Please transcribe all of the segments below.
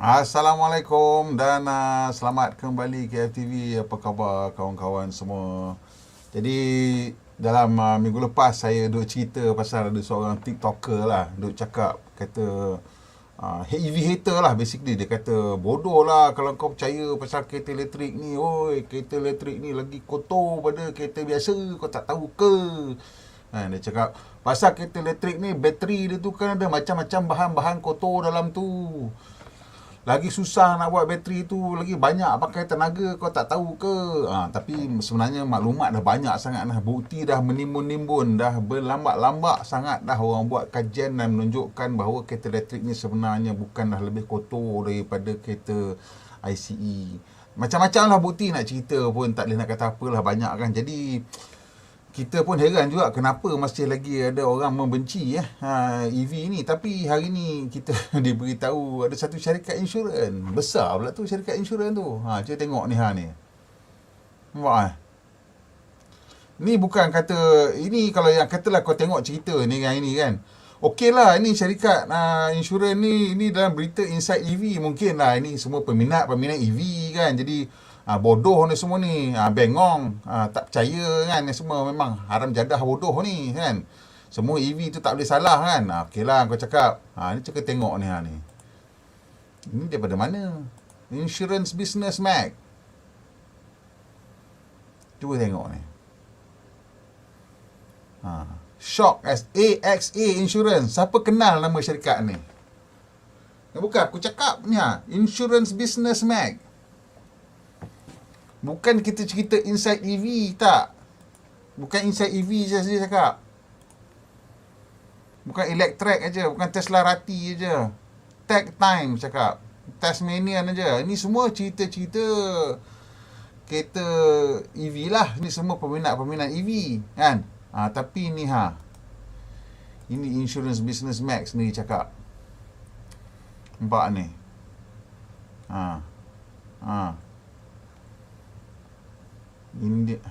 Assalamualaikum dan selamat kembali ke FTV. Apa khabar kawan-kawan semua? Jadi dalam minggu lepas saya duk cerita pasal ada seorang TikToker lah, duk cakap kata EV hater lah basically. Dia kata bodoh lah kalau kau percaya pasal kereta elektrik ni. Oi, kereta elektrik ni lagi kotor pada kereta biasa, kau tak tahu ke? Dia cakap pasal kereta elektrik ni bateri dia tu kan ada macam-macam bahan-bahan kotor dalam tu. Lagi susah nak buat bateri tu, lagi banyak pakai tenaga, kau tak tahu ke? Tapi sebenarnya maklumat dah banyak sangat dah. Bukti dah menimbun-nimbun, dah berlambak-lambak sangat dah orang buat kajian dan menunjukkan bahawa kereta elektrik ni sebenarnya bukanlah lebih kotor daripada kereta ICE. Macam-macam lah bukti nak cerita pun tak boleh nak kata apalah, banyak kan. Jadi kita pun heran juga kenapa masih lagi ada orang membenci EV ni. Tapi hari ni kita diberitahu ada satu syarikat insurans besar pula tu, syarikat insurans tu. Cuba tengok ni ni. Nampak Ni bukan kata, ini kalau yang katalah kau tengok cerita ni yang ini kan. Okey lah, ini syarikat insurans ni dalam berita Inside EV mungkin lah. Ini semua peminat EV kan. Jadi bodoh ni semua ni, bengong, tak percaya kan, ni semua memang haram jadah bodoh ni kan. Semua EV tu tak boleh salah kan. Okey lah kau cakap. Ni cuba tengok ni ni. Ini daripada mana? Insurance Business Mag. Cuba tengok ni. Shock as AXA Insurance. Siapa kenal nama syarikat ni? Bukan aku cakap ni Insurance Business Mag. Bukan kita cerita Inside EV, tak. Bukan Inside EV je saya cakap. Bukan Electrek aja, bukan Tesla Rati aja. Tech Time cakap. Tasmanian aja. Ini semua cerita-cerita kereta EV lah. Ini semua peminat-peminat EV kan. Tapi ni ini Insurance Business Max ni cakap. Nampak ni. Ini dia.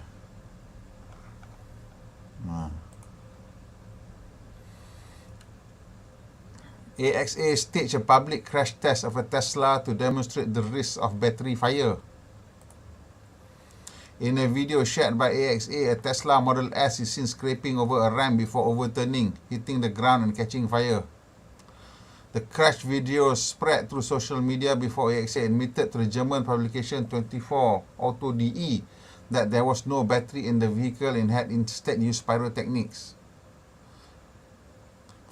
AXA staged a public crash test of a Tesla to demonstrate the risk of battery fire. In a video shared by AXA, a Tesla Model S is seen scraping over a ramp before overturning, hitting the ground and catching fire. The crash video spread through social media before AXA admitted to the German publication 24 Auto DE that there was no battery in the vehicle and had instead used pyrotechnics.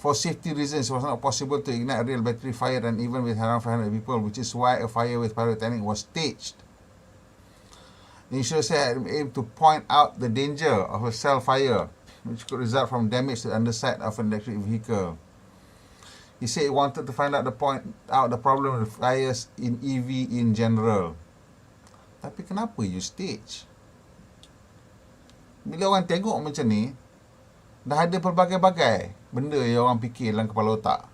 For safety reasons, it was not possible to ignite a real battery fire and even with around 500 people, which is why a fire with pyrotechnics was staged. The insurer said it aimed to point out the danger of a cell fire, which could result from damage to the underside of an electric vehicle. He said he wanted to find out the problem with fires in EV in general. Tapi kenapa you stage? Bila orang tengok macam ni, dah ada pelbagai-bagai benda yang orang fikir dalam kepala otak.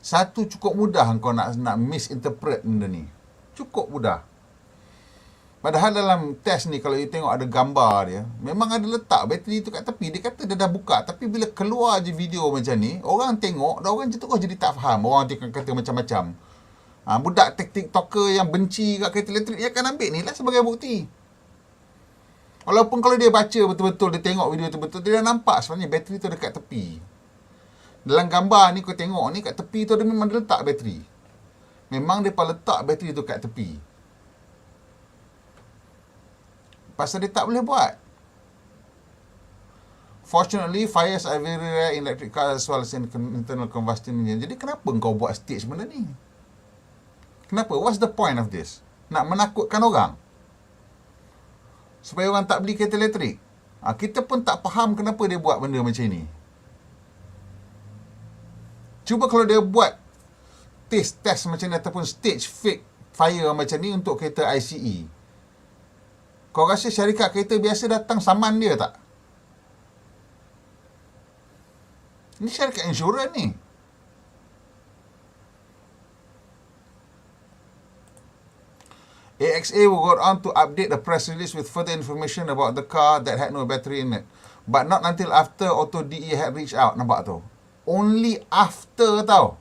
Satu, cukup mudah kau nak misinterpret benda ni. Cukup mudah. Padahal dalam test ni, kalau you tengok ada gambar dia, memang ada letak bateri tu kat tepi. Dia kata dia dah buka. Tapi bila keluar je video macam ni, orang tengok, dan orang terus jadi tak faham. Orang kata macam-macam. Budak TikToker yang benci kat kereta elektrik, dia akan ambil ni lah sebagai bukti. Walaupun kalau dia baca betul-betul, dia tengok video tu betul, dia dah nampak sebenarnya bateri tu dekat tepi. Dalam gambar ni kau tengok ni, kat tepi tu dia memang letak bateri. Memang dia letak bateri tu kat tepi. Pasal dia tak boleh buat. Fortunately, fires are very rare in electric cars as well as in internal combustion engine. Jadi kenapa kau buat stage benda ni? Kenapa? What's the point of this? Nak menakutkan orang? Supaya orang tak beli kereta elektrik. Kita pun tak faham kenapa dia buat benda macam ni. Cuba kalau dia buat test macam ni ataupun stage fake fire macam ni untuk kereta ICE. Kau rasa syarikat kereta biasa datang saman dia tak? Ini syarikat insurans ni. AXA got on to update the press release with further information about the car that had no battery in it. But not until after Auto DE had reached out. Nampak tu? Only after tau.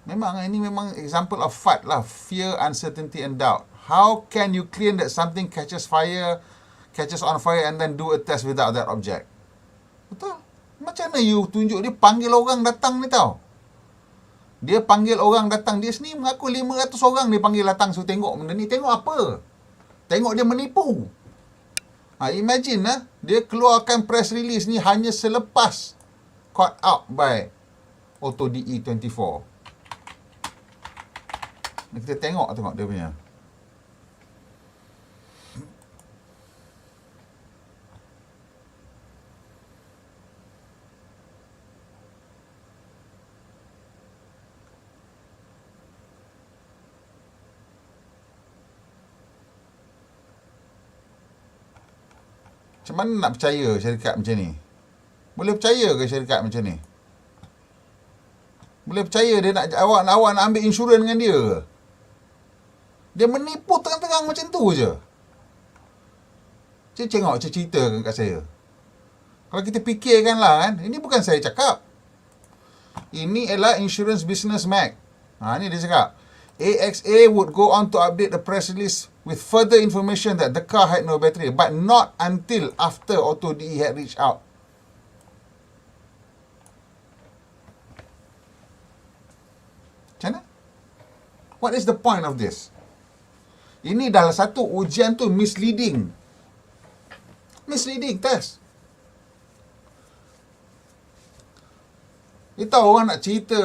Memang ini memang example of FUD lah. Fear, uncertainty and doubt. How can you claim that something catches on fire and then do a test without that object? Betul. Macam mana you tunjuk? Dia panggil orang datang ni tau. Dia panggil orang datang. Dia sendiri mengaku 500 orang dia panggil datang. So tengok benda ni. Tengok apa? Tengok dia menipu. Imagine dia keluarkan press release ni hanya selepas caught out by Auto DE24. Kita tengok dia punya. Macam mana nak percaya syarikat macam ni? Boleh percaya ke syarikat macam ni? Boleh percaya dia nak awak nak ambil insurans dengan dia ke? Dia menipu terang-terang macam tu je. Tengok cerita kat saya. Kalau kita fikirkanlah kan, ini bukan saya cakap. Ini adalah Insurance Business Mag. Ni dia cakap. AXA would go on to update the press release with further information that the car had no battery, but not until after Auto DE had reached out. Macam mana? What is the point of this? Ini dah satu ujian tu misleading. Misleading test. Kita orang nak cerita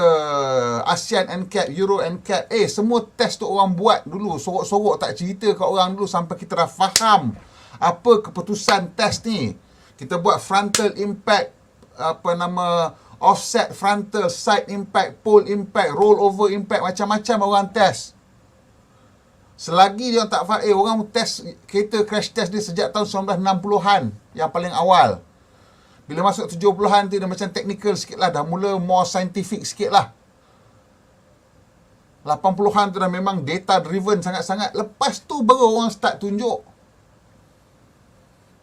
ASEAN NCAP, Euro NCAP. Semua test tu orang buat dulu. Sorok-sorok tak cerita kat orang dulu sampai kita dah faham apa keputusan test ni. Kita buat frontal impact, offset frontal, side impact, pole impact, rollover impact, macam-macam orang test. Selagi dia tak faham, orang test kereta crash test dia sejak tahun 1960-an yang paling awal. Bila masuk 70-an tu dia macam technical sikit lah, dah mula more scientific sikit lah. 80-an tu dah memang data driven sangat-sangat. Lepas tu baru orang start tunjuk.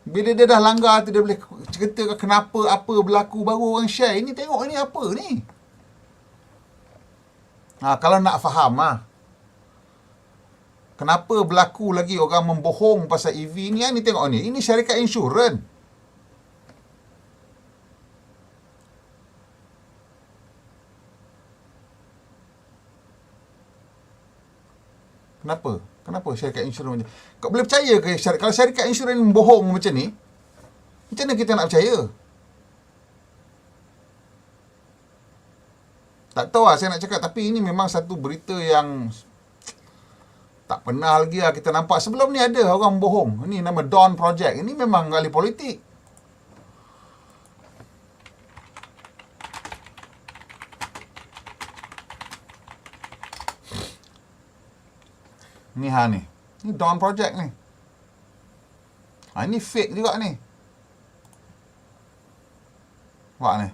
Bila dia dah langgar tu dia boleh cerita kenapa, apa berlaku, baru orang share. Ini tengok ni apa ni. Kalau nak faham kenapa berlaku lagi orang membohong pasal EV ni? Ni tengok ni. Ini syarikat insurans. Kenapa? Kenapa syarikat insurans macam ni? Kau boleh percaya ke kalau syarikat insurans membohong macam ni? Macam mana kita nak percaya? Tak tahu lah saya nak cakap. Tapi ini memang satu berita yang tak pernah lagi kita nampak. Sebelum ni ada orang bohong. Ini nama Dawn Project. Ini memang ahli politik. Ni ni. Ni Dawn Project ni. Ini fake juga ni. Nampak ni.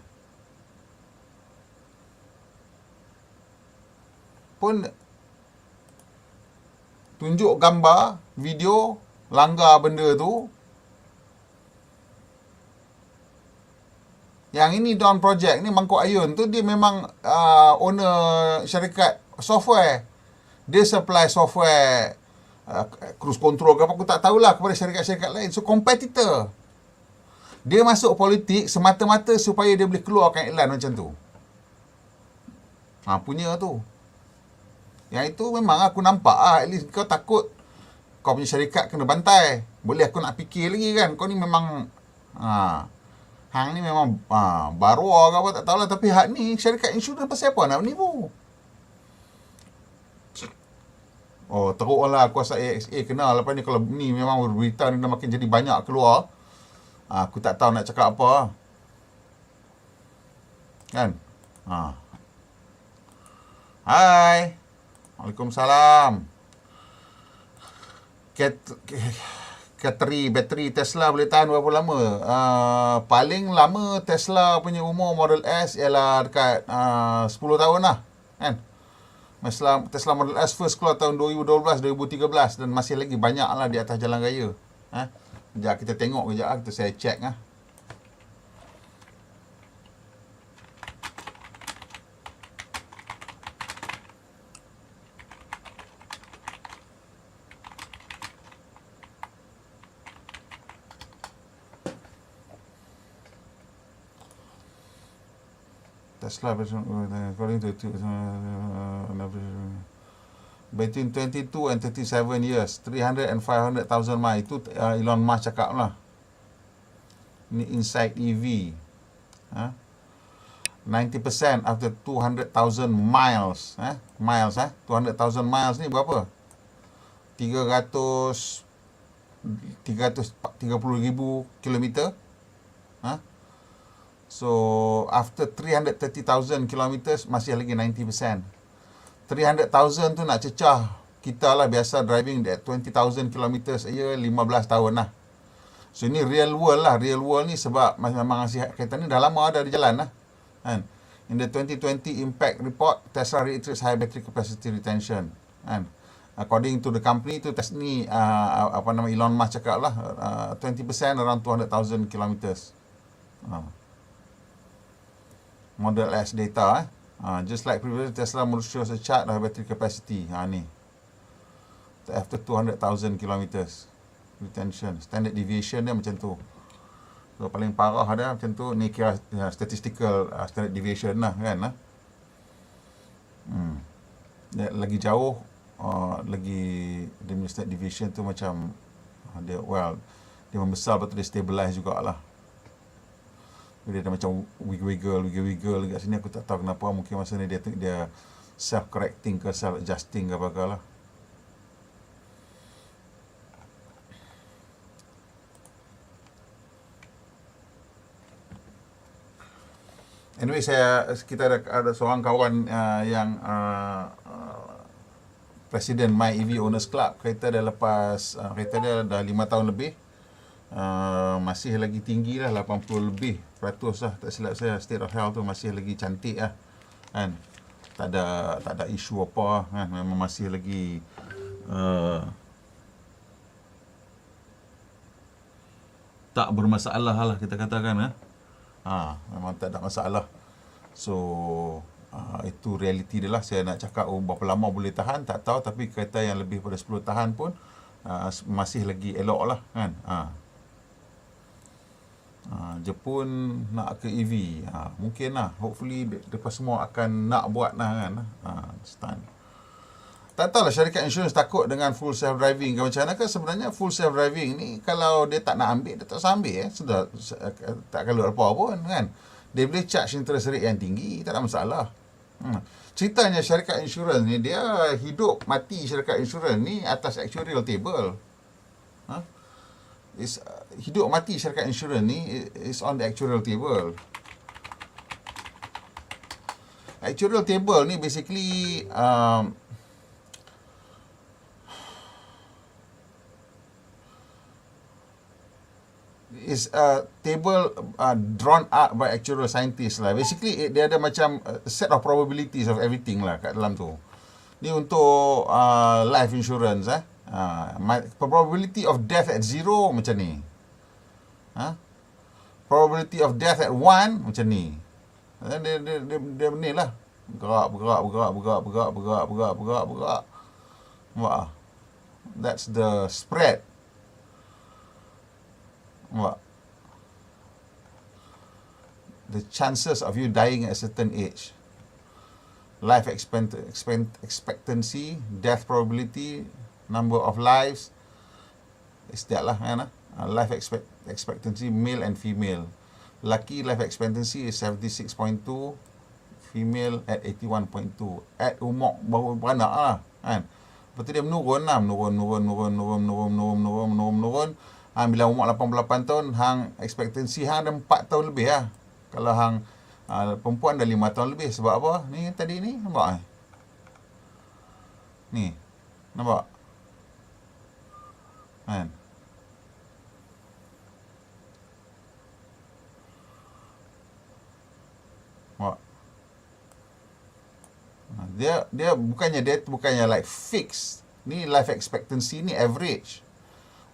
Pun tunjuk gambar, video, langgar benda tu. Yang ini Dawn Project ni, Mangkuk Ayun tu, dia memang owner syarikat software. Dia supply software cruise control ke apa, aku tak tahulah, kepada syarikat-syarikat lain. So, competitor. Dia masuk politik semata-mata supaya dia boleh keluarkan iklan macam tu. Punya tu. Yang itu memang aku nampak at least kau takut kau punya syarikat kena bantai. Boleh aku nak fikir lagi kan. Kau ni memang hang ni memang barua ke apa tak tahulah. Tapi hak ni syarikat insurans pasal apa nak menipu? Teruk lah kuasa AXA kenal. Lepas ni kalau ni memang berita ni dah makin jadi banyak keluar. Aku tak tahu nak cakap apa. Kan? Hai. Waalaikumsalam. Bateri Tesla boleh tahan berapa lama? Paling lama Tesla punya umur Model S ialah dekat 10 tahun lah. Kan? Tesla Model S first keluar tahun 2012, 2013 dan masih lagi banyak lah di atas jalan raya. Sekejap kita tengok kejap, saya check . Tesla, according to between 22 and 37 years, 300 and 500,000 miles. Itu Elon Musk cakap lah. Ni inside EV. 90% after 200,000 miles. 200,000 miles ni berapa? 330,000 kilometer. So after 330,000 kilometers masih lagi 90%. 300,000 tu nak cecah kita lah biasa driving at 20,000 kilometers a year, 15 tahun lah. So ini real world lah. Real world ni sebab memang kereta ni dah lama ada di jalan lah. Kan? In the 2020 impact report, Tesla reiterates high battery capacity retention. Kan? According to the company tu, ni Elon Musk cakap lah, 20% around 200,000 kilometers. Model S data. Just like previous, Tesla model shows a chart of battery capacity. Ni. After 200,000 kilometers retention. Standard deviation dia macam tu. So, paling parah ada macam tu. Ni kira statistical standard deviation lah kan. Lagi jauh, lagi dia punya standard deviation tu macam dia membesar, betul dia stabilize jugalah. Dia dah macam wiggle kat sini. Aku tak tahu kenapa. Mungkin masa ni dia self-correcting ke self-adjusting ke apa-apa lah. Anyway, kita ada seorang kawan yang Presiden My EV Owners Club. Kereta dia lepas, kereta dia dah 5 tahun lebih. Masih lagi tinggi lah, 80 lebih peratus lah, tak silap saya. State of health tu masih lagi cantik lah kan. Tak ada isu apa kan. Memang masih lagi tak bermasalah lah kita katakan. Memang tak ada masalah. So itu realiti dia lah. Saya nak cakap berapa lama boleh tahan tak tahu, tapi kereta yang lebih pada 10 tahun pun masih lagi elok lah kan. Jepun nak ke EV, mungkin lah, hopefully mereka semua akan nak buat lah kan. Stand. Tak tahulah syarikat insurans takut dengan full self driving ke macam mana ke. Sebenarnya full self driving ni kalau dia tak nak ambil, dia tak usah ambil sudah, tak keluar apa pun kan. Dia boleh charge interest rate yang tinggi, tak ada masalah. Ceritanya syarikat insurans ni, dia hidup mati syarikat insurans ni atas actuarial table. Hidup mati syarikat insurans ni is on the actuarial table. Actuarial table ni basically is a table drawn up by actuarial scientists lah. Basically dia ada macam set of probabilities of everything lah kat dalam tu. Ni untuk life insurance probability of death at 0 macam ni. Probability of death at 1 macam ni. Dia ni lah. Bergerak. Wah. That's the spread. Wah. The chances of you dying at a certain age. Life expectancy, death probability, number of lives, is that lah kan. Life expectancy male and female. Laki life expectancy is 76.2, female at 81.2. At umur baru beranak lah kan. Lepas tu dia menurun. Bila umur 88 tahun, hang expectancy hang ada 4 tahun lebih lah. Kalau hang perempuan dah 5 tahun lebih. Sebab apa? Ni tadi ni nampak ni. Nampak? Kan? Nampak? Dia bukannya like fix. Ni life expectancy ni average.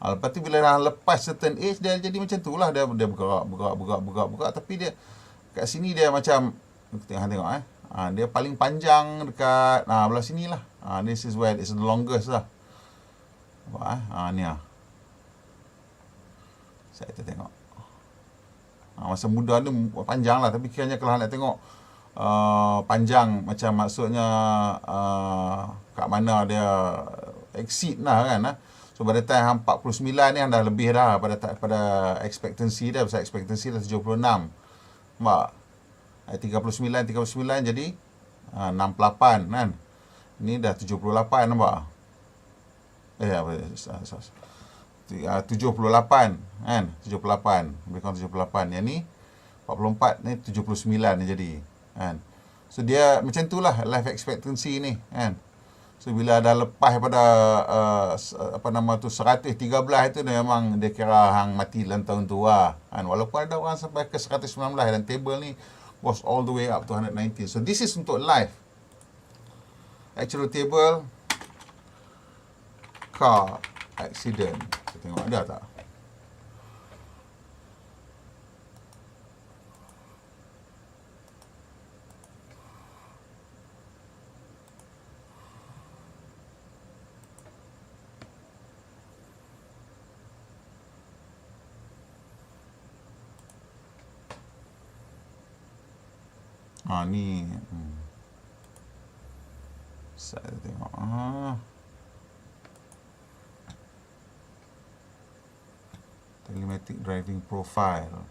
Lepas tu bila dah lepas certain age, dia jadi macam tu lah. Dia bergerak. Tapi dia kat sini dia macam, tengok dia paling panjang dekat belah sini lah. This is where it's the longest lah. Ni lah. Saya tengok. Masa muda ni panjang lah. Tapi kiranya kalau nak tengok panjang, macam maksudnya kat mana dia exceed lah kan. So pada time hang 49 ni hang dah lebih dah pada expectancy dia. Pasal expectancy dah 76. Nampak? 39 jadi 68 kan. Ni dah 78 nampak? 78 kan, 78 lebih kurang 78. Yang ni 44, ni 79 ni jadi kan. So dia macam tu lah life expectancy ni kan. So bila dah lepas pada 113 itu memang dia kira hang mati dalam tahun tu lah kan. Walaupun ada orang sampai ke 119 dan table ni was all the way up to 119. So this is untuk life. Actual table car accident. Kita tengok ada tak? Ni saya tengok telematic driving profile.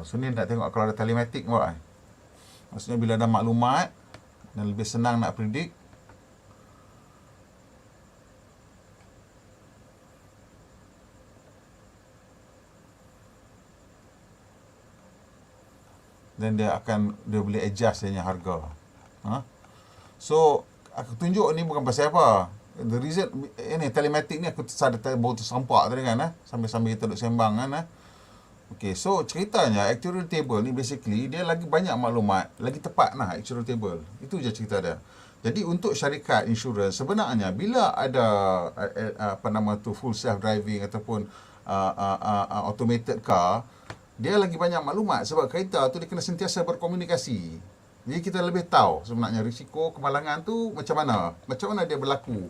So ni nak tengok kalau ada telematic buat. Maksudnya bila ada maklumat dan lebih senang nak predict. Dan dia boleh adjust dia harga. So aku tunjuk ni bukan pasal apa. The reason ini telematic ni aku baru tersampak tadi kan sambil-sambil kita duduk sembang kan. Okay, so ceritanya actuarial table ni basically dia lagi banyak maklumat, lagi tepat lah actuarial table. Itu je cerita dia. Jadi untuk syarikat insurans sebenarnya bila ada full self driving ataupun automated car, dia lagi banyak maklumat sebab kereta tu dia kena sentiasa berkomunikasi. Jadi kita lebih tahu sebenarnya risiko kemalangan tu macam mana dia berlaku.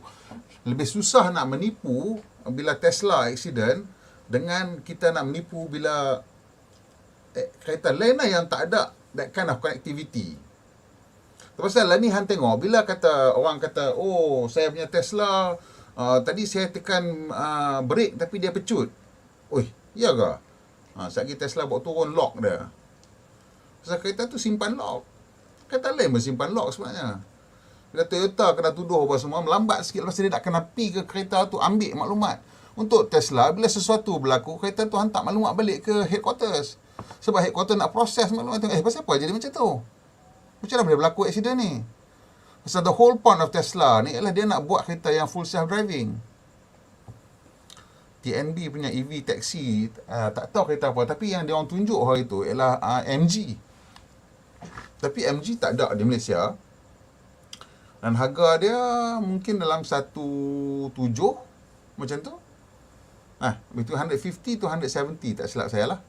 Lebih susah nak menipu bila Tesla accident dengan kita nak menipu bila kereta lain lah yang tak ada that kind of connectivity. Pasal lah ni hang tengok bila orang kata oh saya punya Tesla tadi saya tekan brake tapi dia pecut. Oi, iya ke? Sekali Tesla bawa turun lock dia. Pasal kereta tu simpan lock. Kereta lain simpan lock sebenarnya. Bila Toyota kena tuduh apa semua, melambat sikit lepas dia tak kena pi ke kereta tu ambil maklumat. Untuk Tesla, bila sesuatu berlaku, kereta tu hantar maklumat balik ke headquarters. Sebab headquarters nak proses maklumat tu. Pasal apa jadi macam tu? Macam mana boleh berlaku accident ni? Pasal the whole point of Tesla ni ialah dia nak buat kereta yang full self-driving. TNB punya EV taxi, tak tahu kereta apa. Tapi yang dia orang tunjuk hari tu ialah MG. Tapi MG tak ada di Malaysia. Dan harga dia mungkin dalam 1.7 macam tu. Between 150 to 170 tak silap saya lah.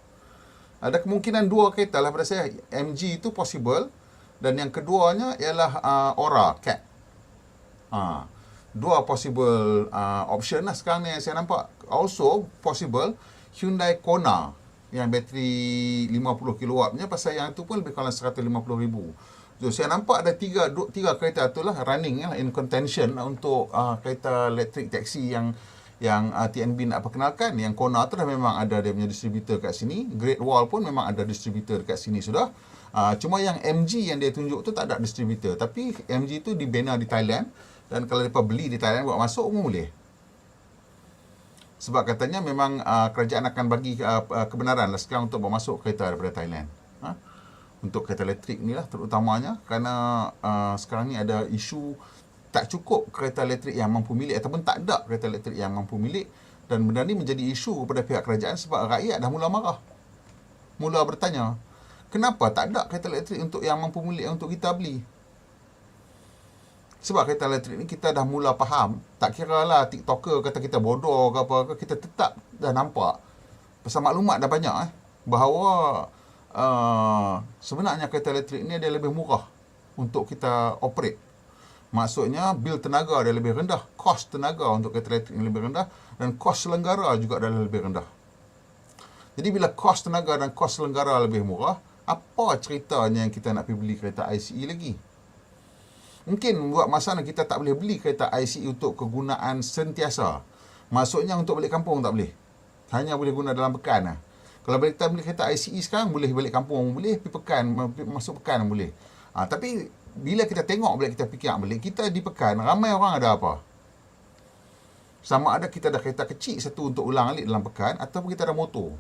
Ada kemungkinan dua kereta lah pada saya. MG itu possible. Dan yang keduanya ialah Aura, Cat. Dua possible option lah sekarang ni yang saya nampak. Also possible Hyundai Kona yang bateri 50 kW punya, pasal yang tu pun lebih kurang 150,000. So saya nampak ada tiga kereta tu lah running in contention untuk kereta elektrik taxi yang TNB nak perkenalkan. Yang Kona tu dah memang ada dia punya distributor kat sini. Great Wall pun memang ada distributor kat sini sudah. Cuma yang MG yang dia tunjuk tu tak ada distributor. Tapi MG tu dibina di Thailand. Dan kalau mereka beli di Thailand buat masuk pun boleh. Sebab katanya memang kerajaan akan bagi kebenaran lah sekarang untuk bawa masuk kereta daripada Thailand. Untuk kereta elektrik ni lah terutamanya. Kerana sekarang ni ada isu tak cukup kereta elektrik yang mampu milik ataupun tak ada kereta elektrik yang mampu milik. Dan benda ni menjadi isu kepada pihak kerajaan sebab rakyat dah mula marah. Mula bertanya, kenapa tak ada kereta elektrik untuk yang mampu milik untuk kita beli? Sebab kereta elektrik ni kita dah mula faham. Tak kira lah TikToker kata kita bodoh ke apa ke, kita tetap dah nampak. Pasal maklumat dah banyak bahawa sebenarnya kereta elektrik ni dia lebih murah untuk kita operate. Maksudnya bil tenaga dia lebih rendah, kos tenaga untuk kereta elektrik ni lebih rendah, dan kos selenggara juga dah lebih rendah. Jadi bila kos tenaga dan kos selenggara lebih murah, apa ceritanya yang kita nak pergi beli kereta ICE lagi? Mungkin buat masa kita tak boleh beli kereta ICE untuk kegunaan sentiasa. Maksudnya untuk balik kampung tak boleh. Hanya boleh guna dalam pekan lah. Kalau kita beli kereta ICE sekarang, boleh balik kampung boleh, pergi pekan, masuk pekan boleh. Tapi bila kita tengok balik, kita fikir balik, kita di pekan, ramai orang ada apa? Sama ada kita ada kereta kecil satu untuk ulang alik dalam pekan, ataupun kita ada motor.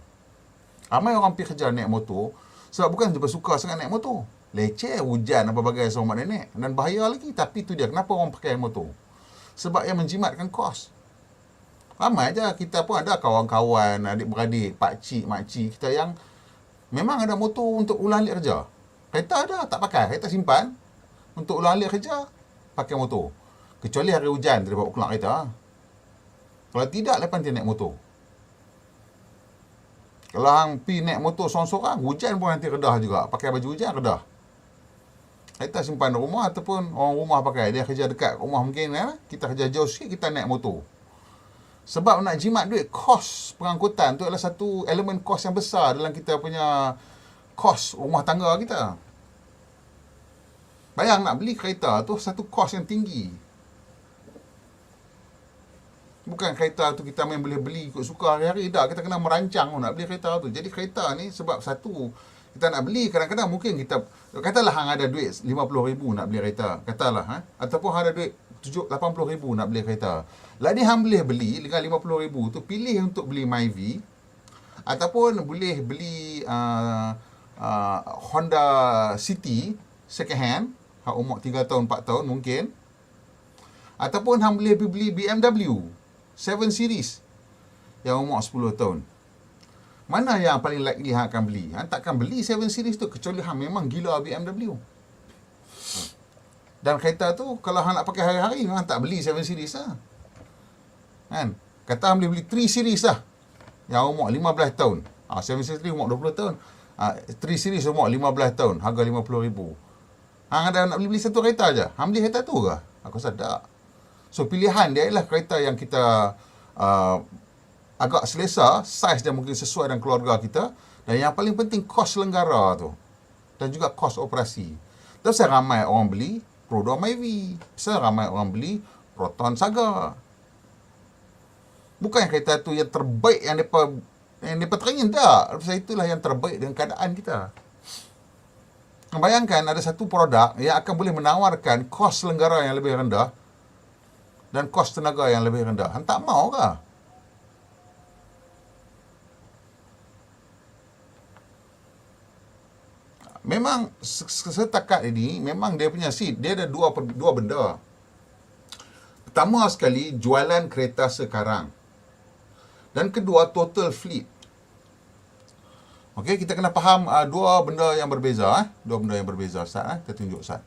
Ramai orang pergi kerja naik motor, sebab bukan dia suka sangat naik motor. Leceh, hujan, apa bagai sama nenek. Dan bahaya lagi. Tapi tu dia, kenapa orang pakai motor? Sebab yang menjimatkan kos. Ramai je, kita pun ada kawan-kawan, adik-beradik, pakcik, makcik kita yang memang ada motor untuk ulang alik kerja. Kereta ada, tak pakai. Kereta simpan. Untuk ulang alik kerja, pakai motor. Kecuali hari hujan, dia bawa keluar kereta. Kalau tidak, lepas dia naik motor. Kalau hang pergi naik motor sorang-sorang, hujan pun nanti redah juga. Pakai baju hujan, redah. Kita simpan di rumah ataupun orang rumah pakai. Dia kerja dekat rumah mungkin, kita kerja jauh sikit, kita naik motor. Sebab nak jimat duit, kos pengangkutan tu adalah satu elemen kos yang besar dalam kita punya kos rumah tangga kita. Bayang nak beli kereta tu satu kos yang tinggi. Bukan kereta tu kita main boleh beli ikut suka hari-hari. Dah, kita kena merancang nak beli kereta tu. Jadi kereta ni sebab satu, kita nak beli, kadang-kadang mungkin kita, katalah hang ada duit 50,000 nak beli kereta. Katalah, ataupun hang ada duit 80,000 nak beli kereta. Lah ni hang boleh beli dengan 50,000 tu, pilih untuk beli MyV, ataupun boleh beli Honda City second hand, hang umur 3 tahun, 4 tahun mungkin. Ataupun hang boleh beli BMW 7 Series yang umur 10 tahun. Mana yang paling likely hang akan beli? Hang takkan beli 7 Series tu kecuali hang memang gila BMW. Dan kereta tu kalau hang nak pakai hari-hari, hang tak beli 7 Series lah. Kan? Kata hang boleh beli 3 Series lah yang umur 15 tahun. 7 Series umur 20 tahun. 3 Series umur 15 tahun, harga 50,000. Hang ada nak beli satu kereta je. Hang beli kereta tu ke? Aku rasa tak. So pilihan dia ialah kereta yang kita agak selesa, saiz dia mungkin sesuai dengan keluarga kita, dan yang paling penting kos lenggara tu, dan juga kos operasi. Terus ramai orang beli Prodo MyV, ramai orang beli Proton Saga. Bukan kereta tu yang terbaik yang mereka teringin, tak. Sebab itulah yang terbaik dengan keadaan kita. Bayangkan ada satu produk yang akan boleh menawarkan kos lenggara yang lebih rendah dan kos tenaga yang lebih rendah. Hang tak mau ke? Memang setakat ini, memang dia punya seat, dia ada dua benda. Pertama sekali, jualan kereta sekarang. Dan kedua, total fleet. Okey, kita kena faham dua benda yang berbeza. Dua benda yang berbeza. Ustaz, kita tunjuk Ustaz.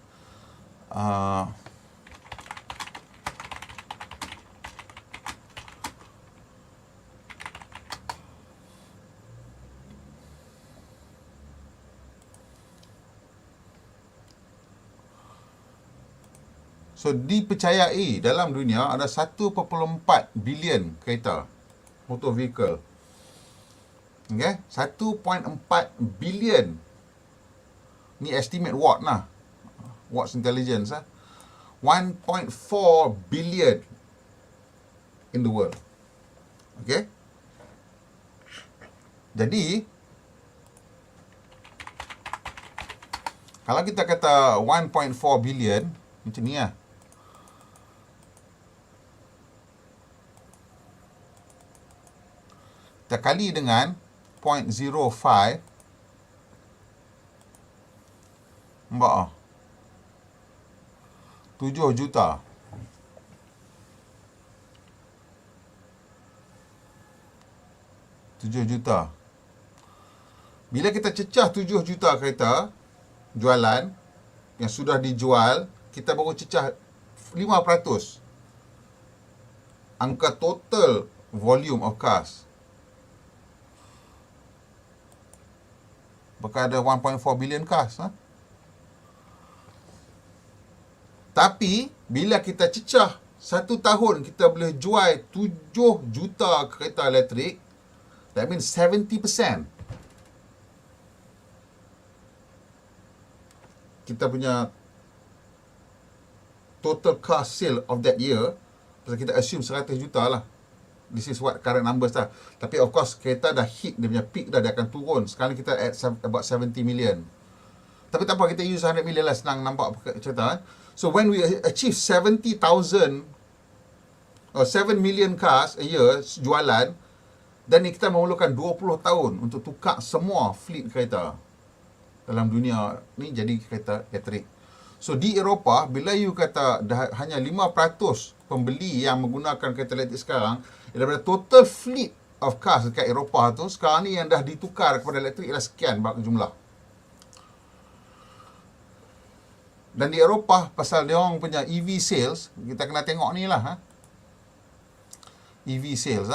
So, dipercayai dalam dunia ada 1.4 bilion kereta motor vehicle. Okay? 1.4 bilion. Ni estimate watt lah. Watts intelligence lah. 1.4 billion in the world. Okay? Jadi, kalau kita kata 1.4 billion, macam ni lah. Kita kali dengan 0.05, nampak ah? 7 juta. Bila kita cecah 7 juta kereta jualan yang sudah dijual, kita baru cecah 5% angka total volume of cars. Bakal ada 1.4 billion cars. Tapi, bila kita cecah 1 tahun, kita boleh jual 7 juta kereta elektrik. That means 70% kita punya total car sale of that year, pasal kita assume 100 juta lah. This is what current numbers lah. Tapi of course, kereta dah hit dia punya peak dah, dia akan turun. Sekarang kita at about 70 million. Tapi tak apa, kita use 100 million lah, senang nampak cerita. So when we achieve 70,000 or 7 million cars a year jualan, dan ni kita memerlukan 20 tahun untuk tukar semua fleet kereta dalam dunia ni jadi kereta elektrik. So di Eropah, bila you kata dah hanya 5% pembeli yang menggunakan kereta elektrik sekarang, daripada total fleet of cars dekat Eropah tu, sekarang ni yang dah ditukar kepada elektrik ialah sekian jumlah. Dan di Eropah, pasal dia orang punya EV sales, kita kena tengok ni lah. EV sales .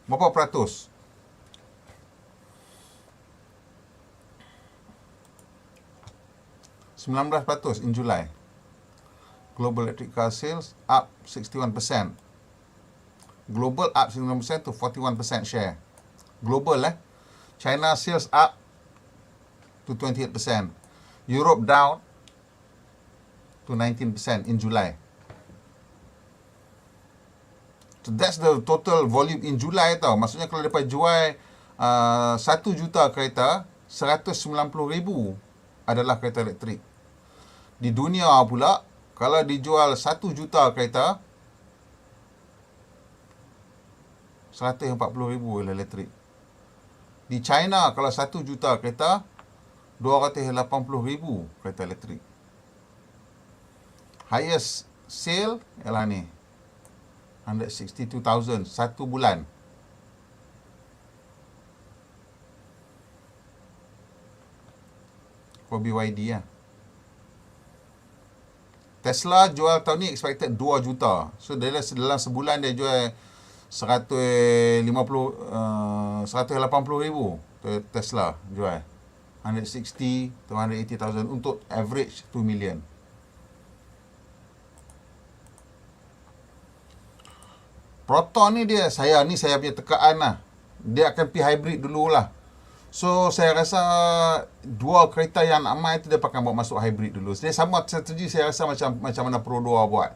Berapa peratus? 19% in July. Global electric car sales up 61%. Global up 61% to 41% share. Global China sales up to 28%. Europe down to 19% in July. So that's the total volume in July tau. Maksudnya kalau mereka jual 1 juta kereta, 190,000 adalah kereta elektrik. Di dunia pula, kalau dijual 1 juta kereta, 140,000 ialah elektrik. Di China, kalau 1 juta kereta, 280,000 kereta elektrik. Highest sale ialah ni, 162,000 satu bulan. For BYD Tesla jual tahun ni expected 2 juta. So dalam sebulan dia jual 180,000 Tesla jual. 160 to 180,000 untuk average 2 million. Proton ni saya punya tekaan lah. Dia akan pergi hybrid dululah. So saya rasa dua kereta yang nak main tu dia akan bawa masuk hybrid dulu. Dia sama strategi saya rasa macam mana Pro 2 buat.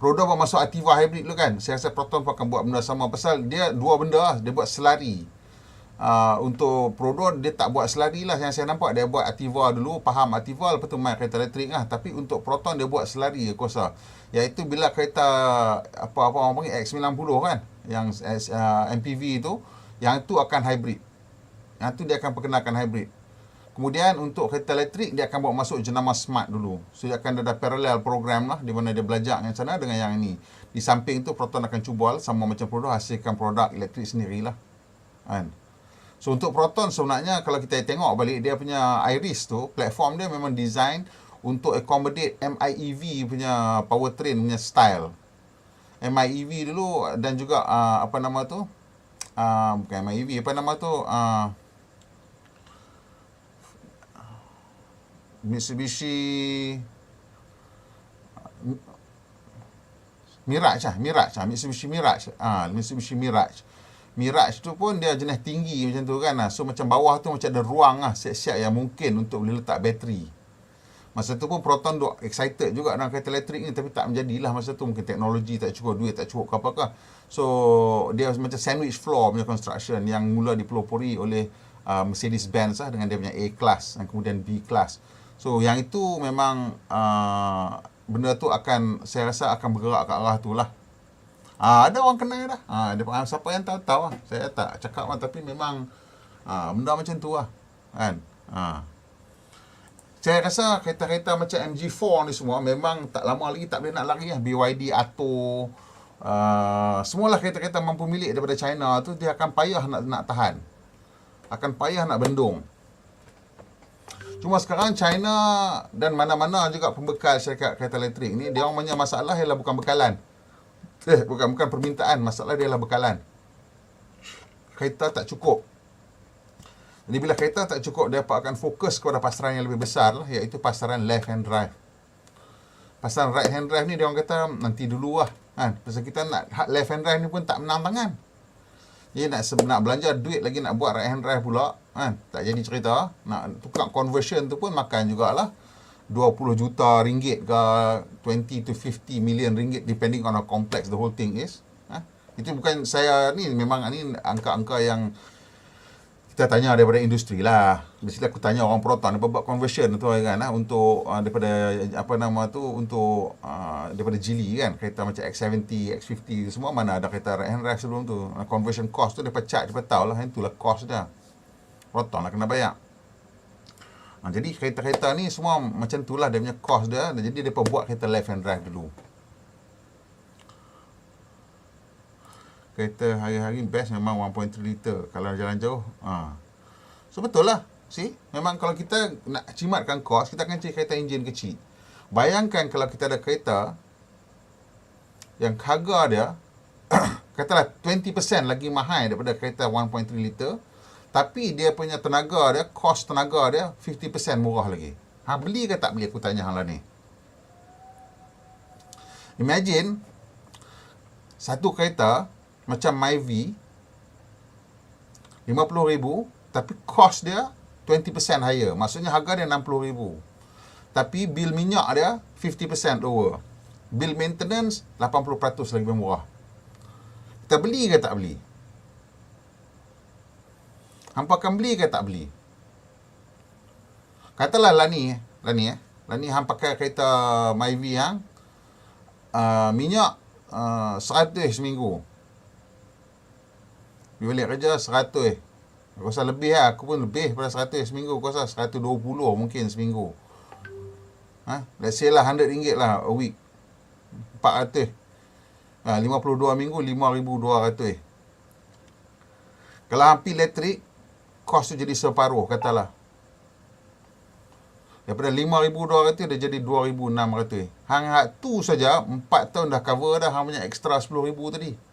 Pro 2 buat masuk Activa hybrid dulu kan. Saya rasa Proton pun akan buat benda sama. Pasal dia dua benda lah. Dia buat selari. Untuk Pro 2 dia tak buat selari lah. Yang saya nampak dia buat Activa dulu. Faham Activa, lepas tu main kereta elektrik lah. Tapi untuk Proton dia buat selari kuasa. Iaitu bila kereta apa orang panggil X90 kan, yang MPV tu, yang tu akan hybrid. Yang tu dia akan perkenalkan hybrid. Kemudian untuk kereta elektrik dia akan bawa masuk jenama smart dulu. So dia akan ada parallel program lah, di mana dia belajar yang sana dengan yang ini. Di samping tu Proton akan cuba sama macam produk, hasilkan produk elektrik sendirilah. Kan? So untuk Proton sebenarnya kalau kita tengok balik dia punya Iris tu, platform dia memang design untuk accommodate MIEV punya powertrain punya style. MIEV dulu dan juga apa nama tu? Bukan MIEV, apa nama tu? Mitsubishi Mirage Mitsubishi Mirage. Mitsubishi Mirage. Mirage tu pun dia jenis tinggi macam tu kan. So macam bawah tu macam ada ruang siap-siap yang mungkin untuk boleh letak bateri. Masa tu pun Proton duk excited juga dengan kereta elektrik ni, tapi tak menjadilah masa tu. Mungkin teknologi tak cukup, duit tak cukup ke apakah. So dia macam sandwich floor punya construction yang mula dipelopori oleh Mercedes-Benz dengan dia punya A-Class dan kemudian B-Class. So yang itu memang benda tu akan, saya rasa akan bergerak ke arah tu lah. Ada orang kenal dah. Siapa yang tahu lah. Saya tak cakap lah, tapi memang benda macam tu lah. Kan? Saya rasa kereta-kereta macam MG4 ni semua memang tak lama lagi tak boleh nak lari lah. BYD, Atto, semualah kereta-kereta mampu milik daripada China tu, dia akan payah nak tahan. Akan payah nak bendung. Cuma sekarang China dan mana-mana juga pembekal syarikat kereta elektrik ni, dia orang punya masalah ialah bukan bekalan. Bukan permintaan, masalah dia ialah bekalan. Kereta tak cukup. Jadi bila kereta tak cukup, dia akan fokus kepada pasaran yang lebih besar lah, iaitu pasaran left hand drive. Pasaran right hand drive ni dia orang kata nanti dulu lah kan. Pasal kita nak left hand drive ni pun tak menang tangan. Jadi nak belanja duit lagi nak buat right hand drive pula kan. Tak jadi cerita. Nak tukar conversion tu pun makan jugalah 20 juta ringgit ke 20 to 50 million ringgit depending on how complex the whole thing is. Itu bukan saya ni, memang ni angka-angka yang kita tanya daripada industri lah. Biasanya aku tanya orang Proton apa buat conversion tu kan untuk daripada apa nama tu untuk daripada Geely kan, kereta macam X70, X50 tu semua, mana ada kereta right hand drive sebelum tu. Conversion cost tu depa charge, depa tahu lah, itulah cost dia. Proton lah kena bayar. Jadi kereta-kereta ni semua macam tu lah dia punya cost dia. Jadi depa buat kereta left hand drive dulu. Kereta hari-hari best memang 1.3 liter kalau jalan jauh. So betul lah. See? Memang kalau kita nak cimatkan kos, kita akan cari kereta enjin kecil. Bayangkan kalau kita ada kereta yang harga dia katalah 20% lagi mahal daripada kereta 1.3 liter, tapi dia punya tenaga dia, kos tenaga dia 50% murah lagi. Beli ke tak beli, aku tanya hang lah ni. Imagine satu kereta macam Myvi 50,000 tapi kos dia 20% higher. Maksudnya harga dia 60,000. Tapi bil minyak dia 50% lower. Bil maintenance 80% lagi murah. Kita beli ke tak beli? Hampa akan beli ke tak beli? Katalah Lani hang pakai kereta Myvi hang minyak 100 seminggu. Bila balik kerja 100. Aku rasa lebih lah. Aku pun lebih pada 100 seminggu. Aku rasa 120 mungkin seminggu. Let's say lah RM100 lah a week. 400. 52 minggu, 5,200. Kalau hampir elektrik, kos tu jadi separuh katalah. Daripada 5,200 dia jadi 2,600. Hang tu saja 4 tahun dah cover dah hang punya extra 10,000 tadi.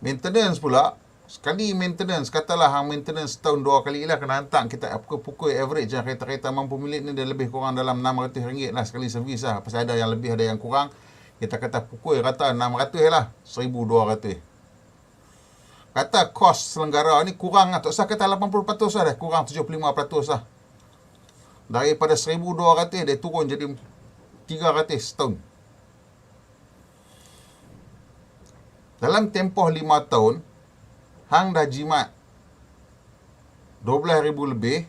Maintenance pula, sekali maintenance, katalah hang maintenance setahun 2 kali lah, kena hantar kita pukul average lah, kereta-kereta mampu milik ni dia lebih kurang dalam RM600 lah sekali servis lah. Pasal ada yang lebih, ada yang kurang. Kita kata pukul kata 600 lah, 1,200. Kata kos selenggara ni kurang lah, tak usah kata 80% lah dah, kurang 75% lah. Daripada 1,200 dia turun jadi 300 setahun. Dalam tempoh 5 tahun, hang dah jimat 12,000 lebih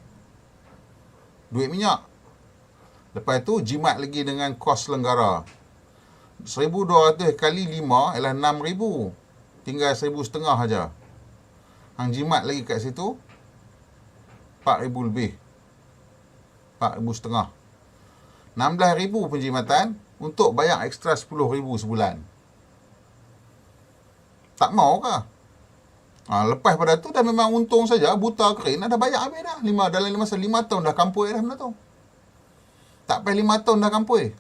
duit minyak. Lepas tu jimat lagi dengan kos selenggara. 1,200 kali 5 ialah 6,000. Tinggal 1,500 aja. Hang jimat lagi kat situ 4,000 lebih. 4,500. 16,000 penjimatan untuk bayar ekstra 10,000 sebulan. Tak mau kah? Lepas pada tu dah memang untung saja, buta kering, dah bayar habis dah. Dalam 5 tahun dah kampui dah benda tu. Tak payah 5 tahun dah kampui.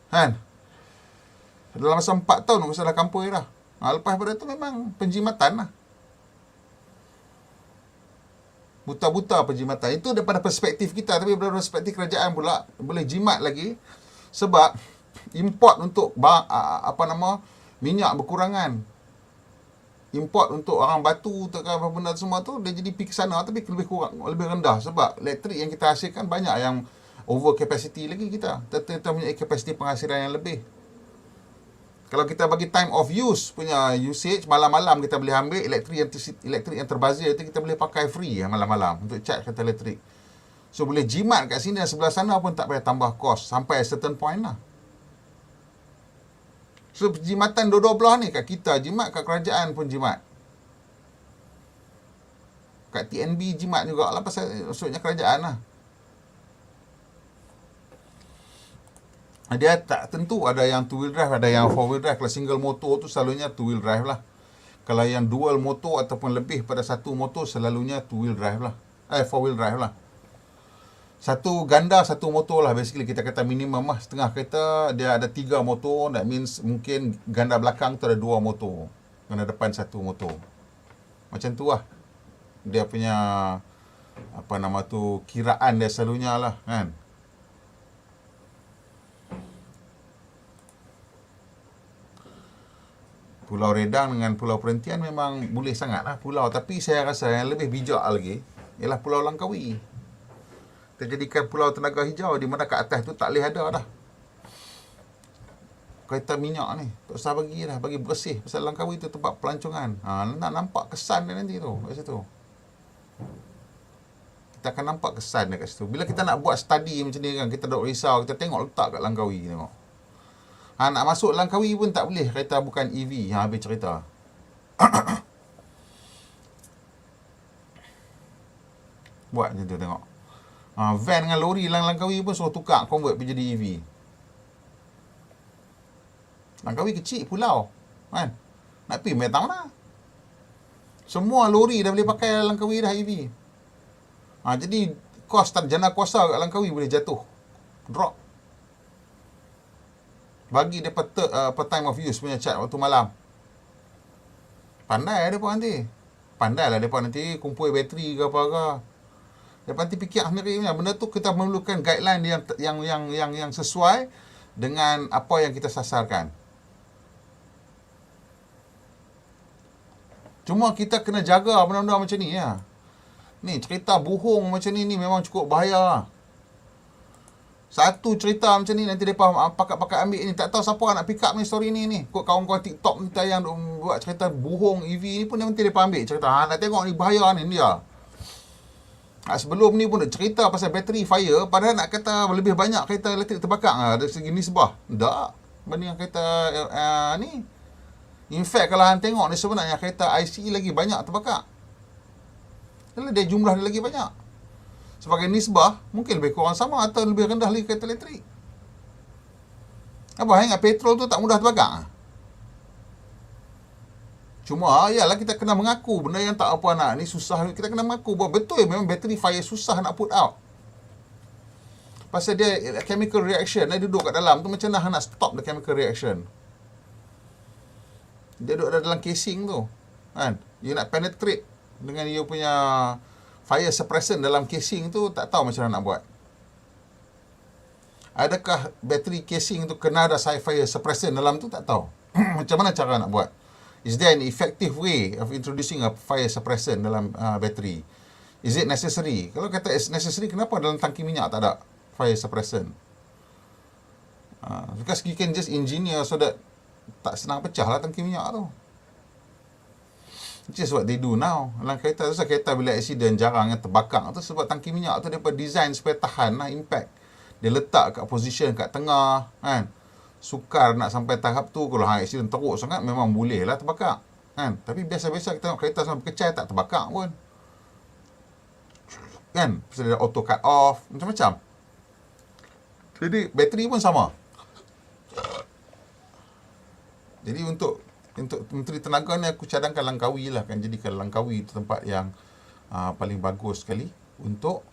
Kan? Dalam masa 4 tahun aku dah kampui dah. Lepas pada tu memang penjimatan lah. Buta-buta penjimatan. Itu daripada perspektif kita, tapi daripada perspektif kerajaan pula boleh jimat lagi sebab import untuk minyak berkurangan. Import untuk orang batu apa benda semua tu dia jadi pergi ke sana tapi lebih rendah sebab elektrik yang kita hasilkan banyak yang over capacity lagi kita. Kita punya capacity penghasilan yang lebih. Kalau kita bagi time of use punya usage, malam-malam kita boleh ambil elektrik yang terbazir itu kita boleh pakai free malam-malam untuk charge kereta elektrik. So boleh jimat kat sini dan sebelah sana pun tak payah tambah kos sampai certain point lah. So jimatan dua-dua belah ni, kat kita jimat, kat kerajaan pun jimat. Kat TNB jimat juga lah pasal maksudnya kerajaan lah. Dia tak tentu, ada yang two wheel drive, ada yang four wheel drive. Kalau single motor tu selalunya two wheel drive lah. Kalau yang dual motor ataupun lebih pada satu motor selalunya two wheel drive lah. Four wheel drive lah. Satu ganda, satu motor lah. Basically kita kata minimum lah. Setengah kereta dia ada 3 motor. That means mungkin ganda belakang tu ada 2 motor. Ganda depan 1 motor. Macam tu lah. Dia punya, apa nama tu, kiraan dia selalunya lah, kan. Pulau Redang dengan Pulau Perhentian memang boleh sangat lah pulau. Tapi saya rasa yang lebih bijak lagi ialah Pulau Langkawi. Kita jadikan pulau tenaga hijau, di mana kat atas tu tak boleh ada dah kereta minyak ni. Tak usah bagi dah, bagi bersih. Pasal Langkawi tu tempat pelancongan. Nak nampak kesan dia nanti tu kat situ. Kita akan nampak kesan dia kat situ. Bila kita nak buat study macam ni kan, kita duk risau, kita tengok letak kat Langkawi, tengok. Nak masuk Langkawi pun tak boleh kereta bukan EV. Habis cerita. Buat macam tu tengok. Van dengan lori Langkawi pun suruh tukar, convert pergi jadi EV. Langkawi kecil pulau, kan. Nak pergi metang mana? Semua lori dah boleh pakai Langkawi dah EV. Jadi kos jana kuasa kat Langkawi boleh jatuh. Drop. Bagi dia time of use punya charge waktu malam. Pandai mereka nanti. Pandailah mereka nanti kumpul bateri ke apa ke. Mereka nanti fikir sendiri. Benda tu kita memerlukan guideline yang sesuai dengan apa yang kita sasarkan. Cuma kita kena jaga benda-benda macam ni ya. Ni cerita bohong macam ni memang cukup bahaya. Satu cerita macam ni nanti mereka pakat-pakat ambil ni. Tak tahu siapa nak pick up ni story ni. Kod kawan-kawan TikTok kita yang buat cerita bohong EV ni pun nanti mereka ambil cerita. Nak tengok ni bahaya ni dia. Sebelum ni pun cerita pasal bateri fire. Padahal nak kata lebih banyak kereta elektrik terbakar. Dari segi nisbah. Tak. Banding kereta ni. In fact kalau anda tengok ni sebenarnya kereta ICE lagi banyak terbakar. Dia jumlah dia lagi banyak. Sebagai nisbah, mungkin lebih kurang sama atau lebih rendah lagi kereta elektrik. Apa, ingat petrol tu tak mudah terbakar? Cuma, yalah kita kena mengaku benda yang tak apa nak ni susah. Kita kena mengaku bahawa betul memang bateri fire susah nak put out. Pasal dia chemical reaction, dia duduk kat dalam tu macam mana nak stop the chemical reaction. Dia duduk dalam casing tu. Kan? You nak penetrate dengan you punya fire suppressant dalam casing tu, tak tahu macam mana nak buat. Adakah bateri casing tu kena ada fire suppressant dalam tu, tak tahu. Macam mana cara nak buat? Is there an effective way of introducing a fire suppressant dalam bateri? Is it necessary? Kalau kata it's necessary, kenapa dalam tangki minyak tak ada fire suppressant? Because you can just engineer so that tak senang pecah lah tangki minyak tu. Which is what they do now. Dalam kereta tu, kereta bila accident jarang yang terbakar tu sebab tangki minyak tu dia design supaya tahan lah impact. Dia letak kat position kat tengah, kan. Sukar nak sampai tahap tu. Kalau accident teruk sangat memang boleh lah terbakar, kan. Tapi biasa-biasa kita tengok kereta sampai berkecai tak terbakar pun, kan. Pasal dia auto cut off, macam-macam. Jadi bateri pun sama. Jadi untuk Menteri Tenaga ni aku cadangkan Langkawi lah, kan. Jadikan Langkawi itu tempat yang paling bagus sekali untuk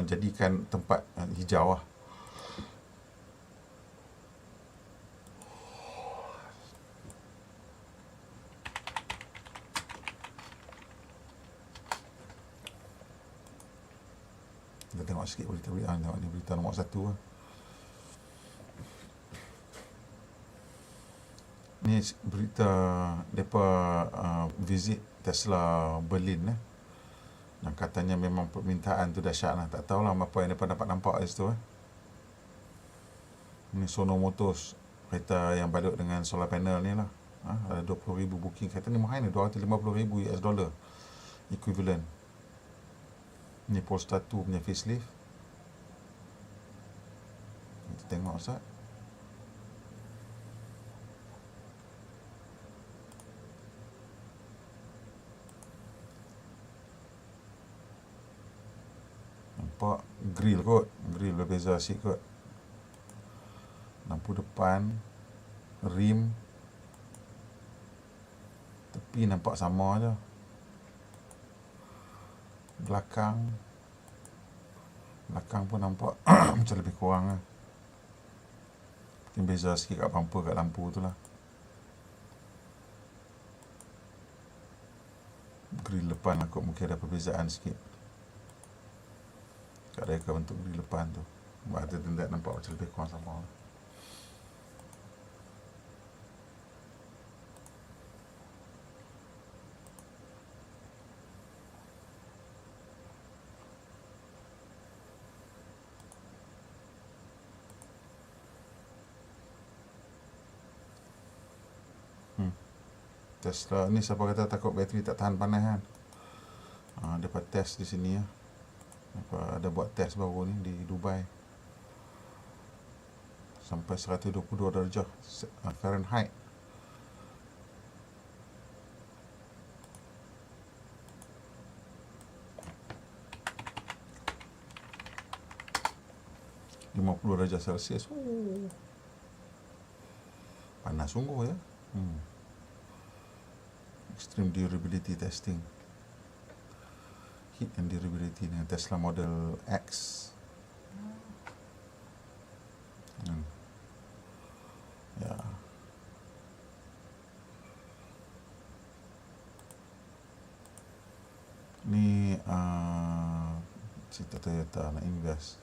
jadikan tempat hijau lah. Kita tengok sikit berita-berita. Tengok ni berita nombor 1 lah. Ni berita mereka visit Tesla Berlin. Dan katanya memang permintaan tu dahsyat lah. Tak tahulah apa yang mereka dapat nampak di situ. Ni Sono Motors, kereta yang balut dengan solar panel ni lah. Ada 20,000 booking. Kereta ni mahal ni, $250,000 equivalent. Ni Polestar 2 punya facelift. Kita tengok Ustaz. Nampak grill kot. Grill berbeza sikit kot. Lampu depan, rim, tepi nampak sama je. Belakang pun nampak macam lebih kurang lah. Mungkin beza sikit kat bumper, kat lampu tu lah. grill depan aku mungkin ada perbezaan sikit. Kat reka bentuk grill depan tu. Other than that, nampak macam lebih kurang sama. Tesla ni siapa kata takut bateri tak tahan panas kan? Dapat test di sini ya. Ada buat test baru ni di Dubai. Sampai 122 darjah Fahrenheit. -50 darjah Celsius. Panas sungguh ya. Extreme durability testing. Heat and durability dengan Tesla Model X. Ya. Ni cerita Toyota nak invest.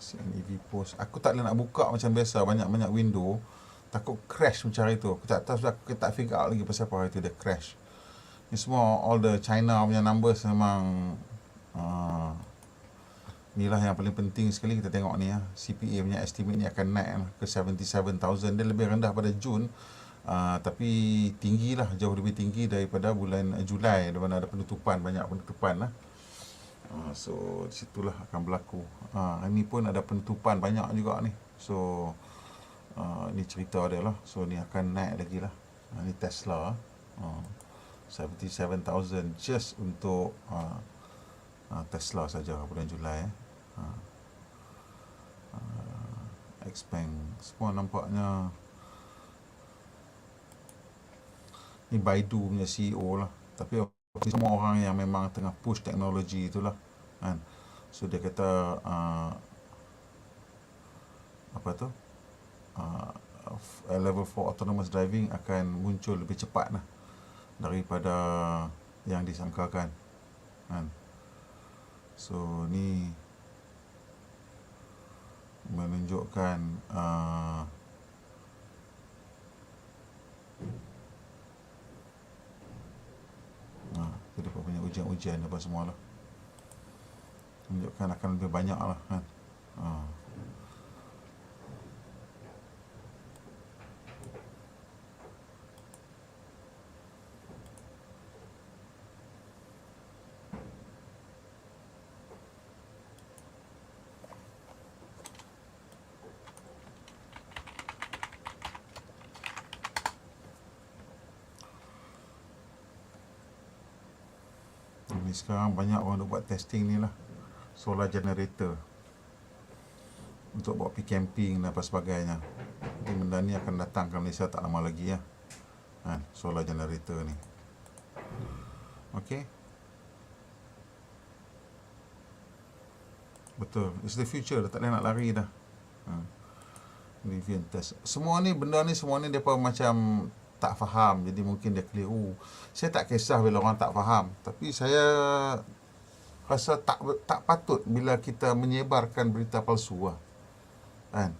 EV post. Aku tak boleh nak buka macam biasa, banyak-banyak window. Takut crash macam hari tu. Aku tak tahu, aku tak figure out lagi pasal apa hari tu dia crash. Ni semua all the China punya numbers memang inilah yang paling penting sekali kita tengok ni ya. CPA punya estimate ni akan naik ke 77,000. Dia lebih rendah pada Jun. Tapi tinggilah, jauh lebih tinggi daripada bulan Julai, di mana ada penutupan, banyak penutupan lah. So disitulah akan berlaku. Ini pun ada penutupan banyak juga ni. So ni cerita dia lah. So ni akan naik lagi lah. Ni Tesla 77,000 just untuk Tesla saja bulan Julai. Xpeng semua nampaknya. Ni Baidu punya CEO lah. Tapi semua orang yang memang tengah push teknologi itulah kan. So dia kata apa tu, level 4 autonomous driving akan muncul lebih cepat lah daripada yang disangkakan kan. So ni menunjukkan dia dapat punya ujian-ujian apa semua lah. Menunjukkan akan lebih banyak lah kan. Ni sekarang banyak orang buat testing ni lah, solar generator untuk bawa pergi camping dan apa sebagainya. Jadi benda ni akan datang ke Malaysia tak lama lagi ya kan, solar generator ni. Okay, betul, it's the future, dah tak boleh nak lari dah. Review test semua ni, benda ni semua ni mereka macam tak faham, jadi mungkin dia keliru. Saya tak kisah bila orang tak faham, tapi saya rasa tak patut bila kita menyebarkan berita palsu lah kan.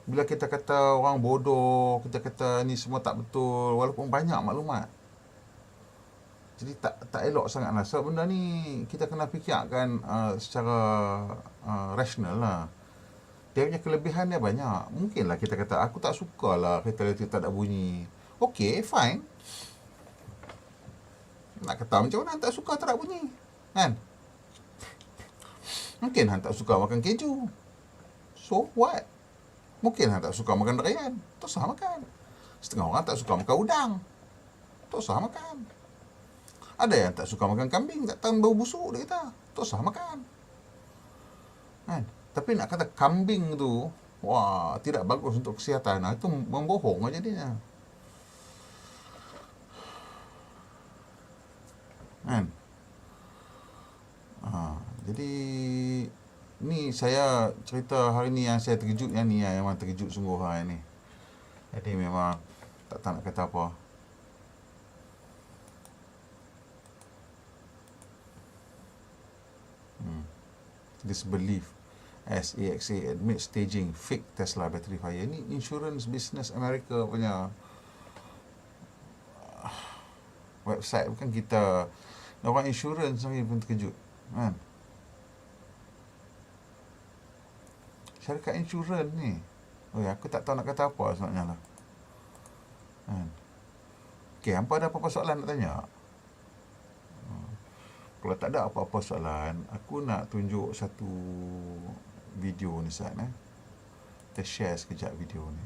Bila kita kata orang bodoh, kita kata ni semua tak betul walaupun banyak maklumat. Jadi tak elok sangat lah. So benda ni kita kena fikirkan secara rasional lah. Dia punya kelebihan dia banyak. Mungkinlah kita kata aku tak sukalah kereta elektrik tak ada bunyi. Okay, fine. Nak kata macam mana tak suka tak ada bunyi kan. Mungkin hang tak suka makan keju. So what? Mungkin hang tak suka makan durian. Tak usah makan. Setengah orang tak suka makan udang. Tak usah makan. Ada yang tak suka makan kambing, tak tahu bau busuk dia kata. Tak usah makan. Kan? Tapi nak kata kambing tu, wah, tidak bagus untuk kesihatan. Itu membohong aja jadinya. Kan? Jadi ni saya cerita hari ni yang saya terkejut yang ni, yang memang terkejut sungguh hari ni. Jadi memang tak tahu nak kata apa. Disbelief as AXA admits staging fake Tesla battery fire. Ni insurance business America punya website, bukan kita. Orang insurance lagi pun terkejut, kan? Syarikat insurans ni. Oh ya, aku tak tahu nak kata apa sebenarnya lah. Okey, hampa ada apa-apa soalan nak tanya? Kalau tak ada apa-apa soalan, aku nak tunjuk satu video ni Sat. Kita share sekejap video ni.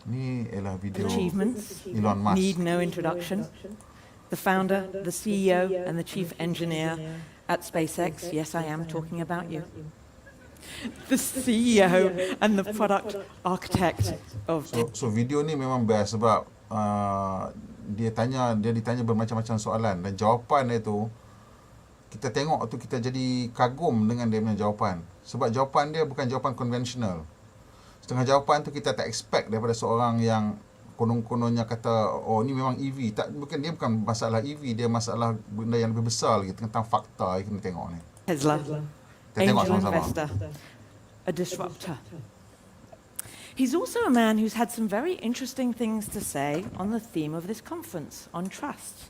Ni ialah video Achievements Elon Musk. need no introduction. The founder, the CEO, and the chief engineer at SpaceX. Yes, I am talking about you. The CEO and the product architect of... So video ni memang best sebab dia ditanya bermacam-macam soalan dan jawapan dia tu, kita tengok tu kita jadi kagum dengan dia punya jawapan. Sebab jawapan dia bukan jawapan konvensional. Setengah jawapan tu kita tak expect daripada seorang yang konon-kononnya kata, oh ni memang EV. Dia bukan masalah EV, dia masalah benda yang lebih besar lagi, tentang fakta yang kita tengok ni. Tesla, Kita tengok angel sama-sama. investor, a disruptor. He's also a man who's had some very interesting things to say on the theme of this conference, on trust.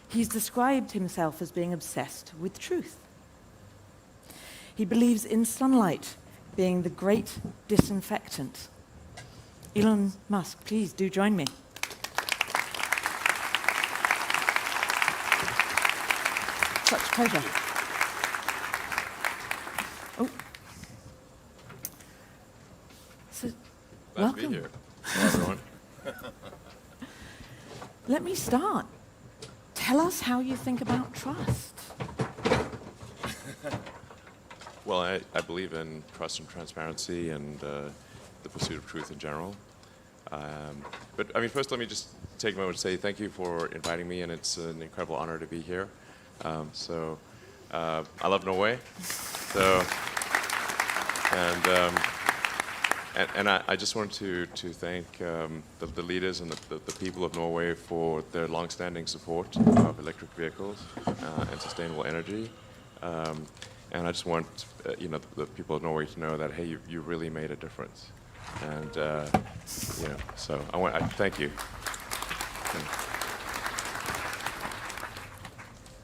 He's described himself as being obsessed with truth. He believes in sunlight being the great disinfectant. Elon Musk, please do join me. Such a pleasure. Oh. So, Glad welcome. to be here. Hello, everyone. Let me start. Tell us how you think about trust. Well, I believe in trust and transparency and the pursuit of truth in general. But I mean, first, let me just take a moment to say thank you for inviting me, and it's an incredible honor to be here. I love Norway, and I just want to thank the leaders and the people of Norway for their long-standing support of electric vehicles and sustainable energy. And I just want the people of Norway to know that, hey, you really made a difference. And so I thank you.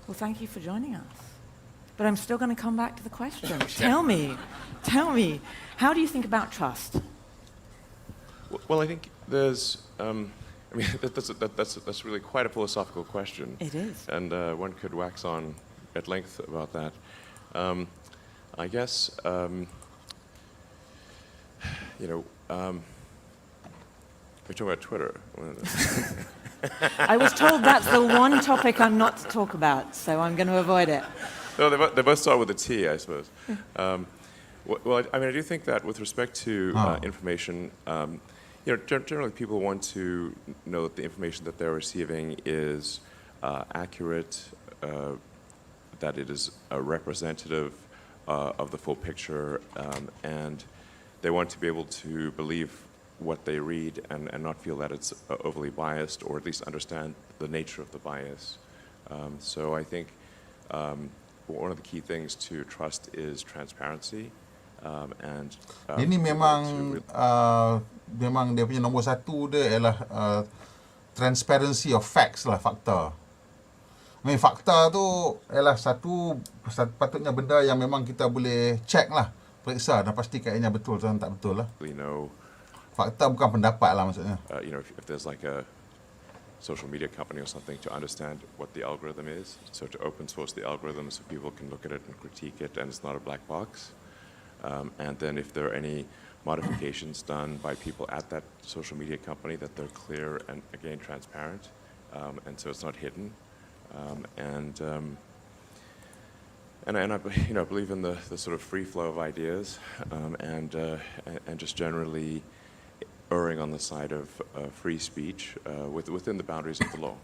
Well, thank you for joining us. But I'm still going to come back to the question. Tell me, how do you think about trust? Well, I think there's, that's really quite a philosophical question. It is. And one could wax on at length about that. I guess, we're talking about Twitter. I was told that's the one topic I'm not to talk about, so I'm going to avoid it. No, they both start with a T, I suppose. Well, I mean, I do think that with respect to information, generally people want to know that the information that they're receiving is accurate, that it is representative of the full picture, and they want to be able to believe what they read and not feel that it's overly biased, or at least understand the nature of the bias. So I think one of the key things to trust is transparency. Ini memang memang dia punya nombor satu dia ialah transparency of facts lah, fakta. Fakta tu ialah satu patutnya benda yang memang kita boleh check lah, periksa dan pastikan ianya betul atau tak betul lah. Fakta bukan pendapat lah maksudnya. If there's like a social media company or something, to understand what the algorithm is, so to open source the algorithm so people can look at it and critique it, and it's not a black box. And then if there are any modifications done by people at that social media company, that they're clear and, again, transparent, and so it's not hidden. And I believe in the sort of free flow of ideas, and just generally, erring on the side of free speech within the boundaries of the law.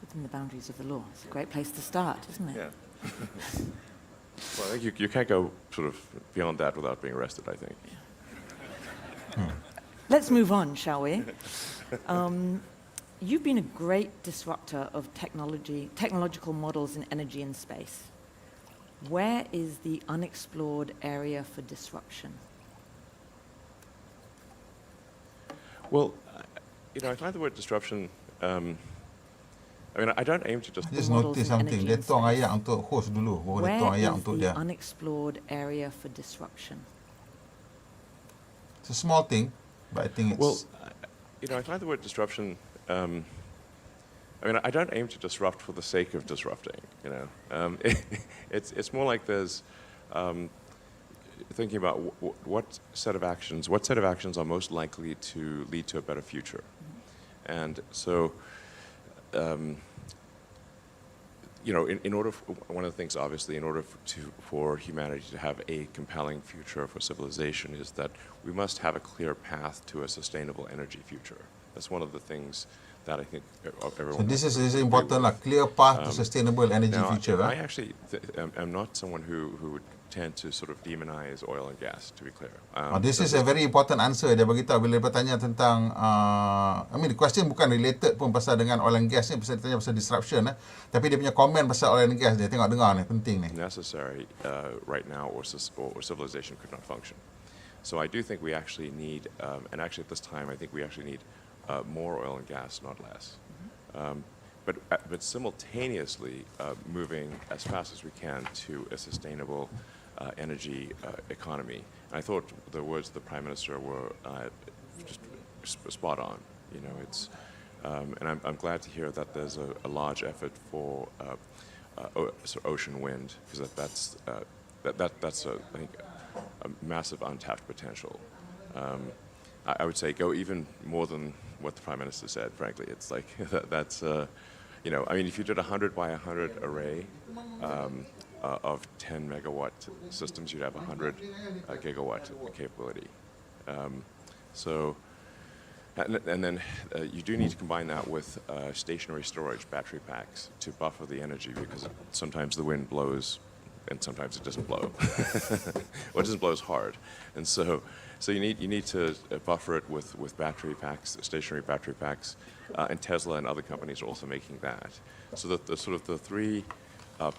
Within the boundaries of the law. It's a great place to start, isn't it? Yeah. Well, I think you can't go sort of beyond that without being arrested, I think. Let's move on, shall we? You've been a great disruptor of technological models in energy and space. Where is the unexplored area for disruption? Well, I find the word disruption. I don't aim to just. Just Models notice in something. energy Dia and tuang space. ayat untuk host dulu, baru dia Where tuang ayat is untuk the dia. unexplored area for disruption? It's a small thing, but I think it's... Well, I find the word disruption. I don't aim to disrupt for the sake of disrupting. It's more like there's thinking about what set of actions are most likely to lead to a better future, and so. In order, one of the things, obviously, in order for humanity to have a compelling future for civilization, is that we must have a clear path to a sustainable energy future. That's one of the things that I think everyone. So this has to is agree important, with. clear path to sustainable energy Now, future. I actually am not someone who would tend to sort of demonize oil and gas, to be clear. This is a very important answer dia beritahu bila dia bertanya tentang the question bukan related pun pasal dengan oil and gas ni, pasal dia tanya pasal disruption tapi dia punya komen pasal oil and gas dia tengok dengar ni penting ni. Necessary right now, or civilization could not function. So I do think we actually need, and actually at this time, I think we actually need more oil and gas, not less. But simultaneously moving as fast as we can to a sustainable energy economy. And I thought the words of the Prime Minister were just spot on. It's, and I'm glad to hear that there's a large effort for ocean wind, because that's I think a massive untapped potential. I would say go even more than what the Prime Minister said. Frankly, it's like that's. If you did a 100 by 100 array of 10 megawatt systems, you'd have 100 gigawatt capability. And then you do need to combine that with stationary storage battery packs to buffer the energy, because sometimes the wind blows and sometimes it doesn't blow. Or it doesn't blow as hard. And so you need to buffer it with battery packs, stationary battery packs, and Tesla and other companies are also making that. So that the sort of the three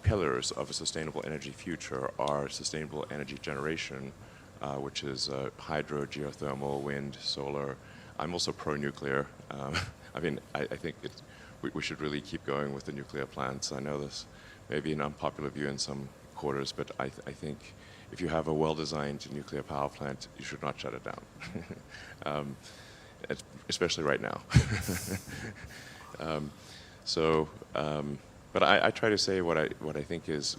pillars of a sustainable energy future are sustainable energy generation, which is hydro, geothermal, wind, solar. I'm also pro-nuclear. I think we should really keep going with the nuclear plants. I know this may be an unpopular view in some quarters, but I think if you have a well-designed nuclear power plant, you should not shut it down, especially right now. But I try to say what I think is,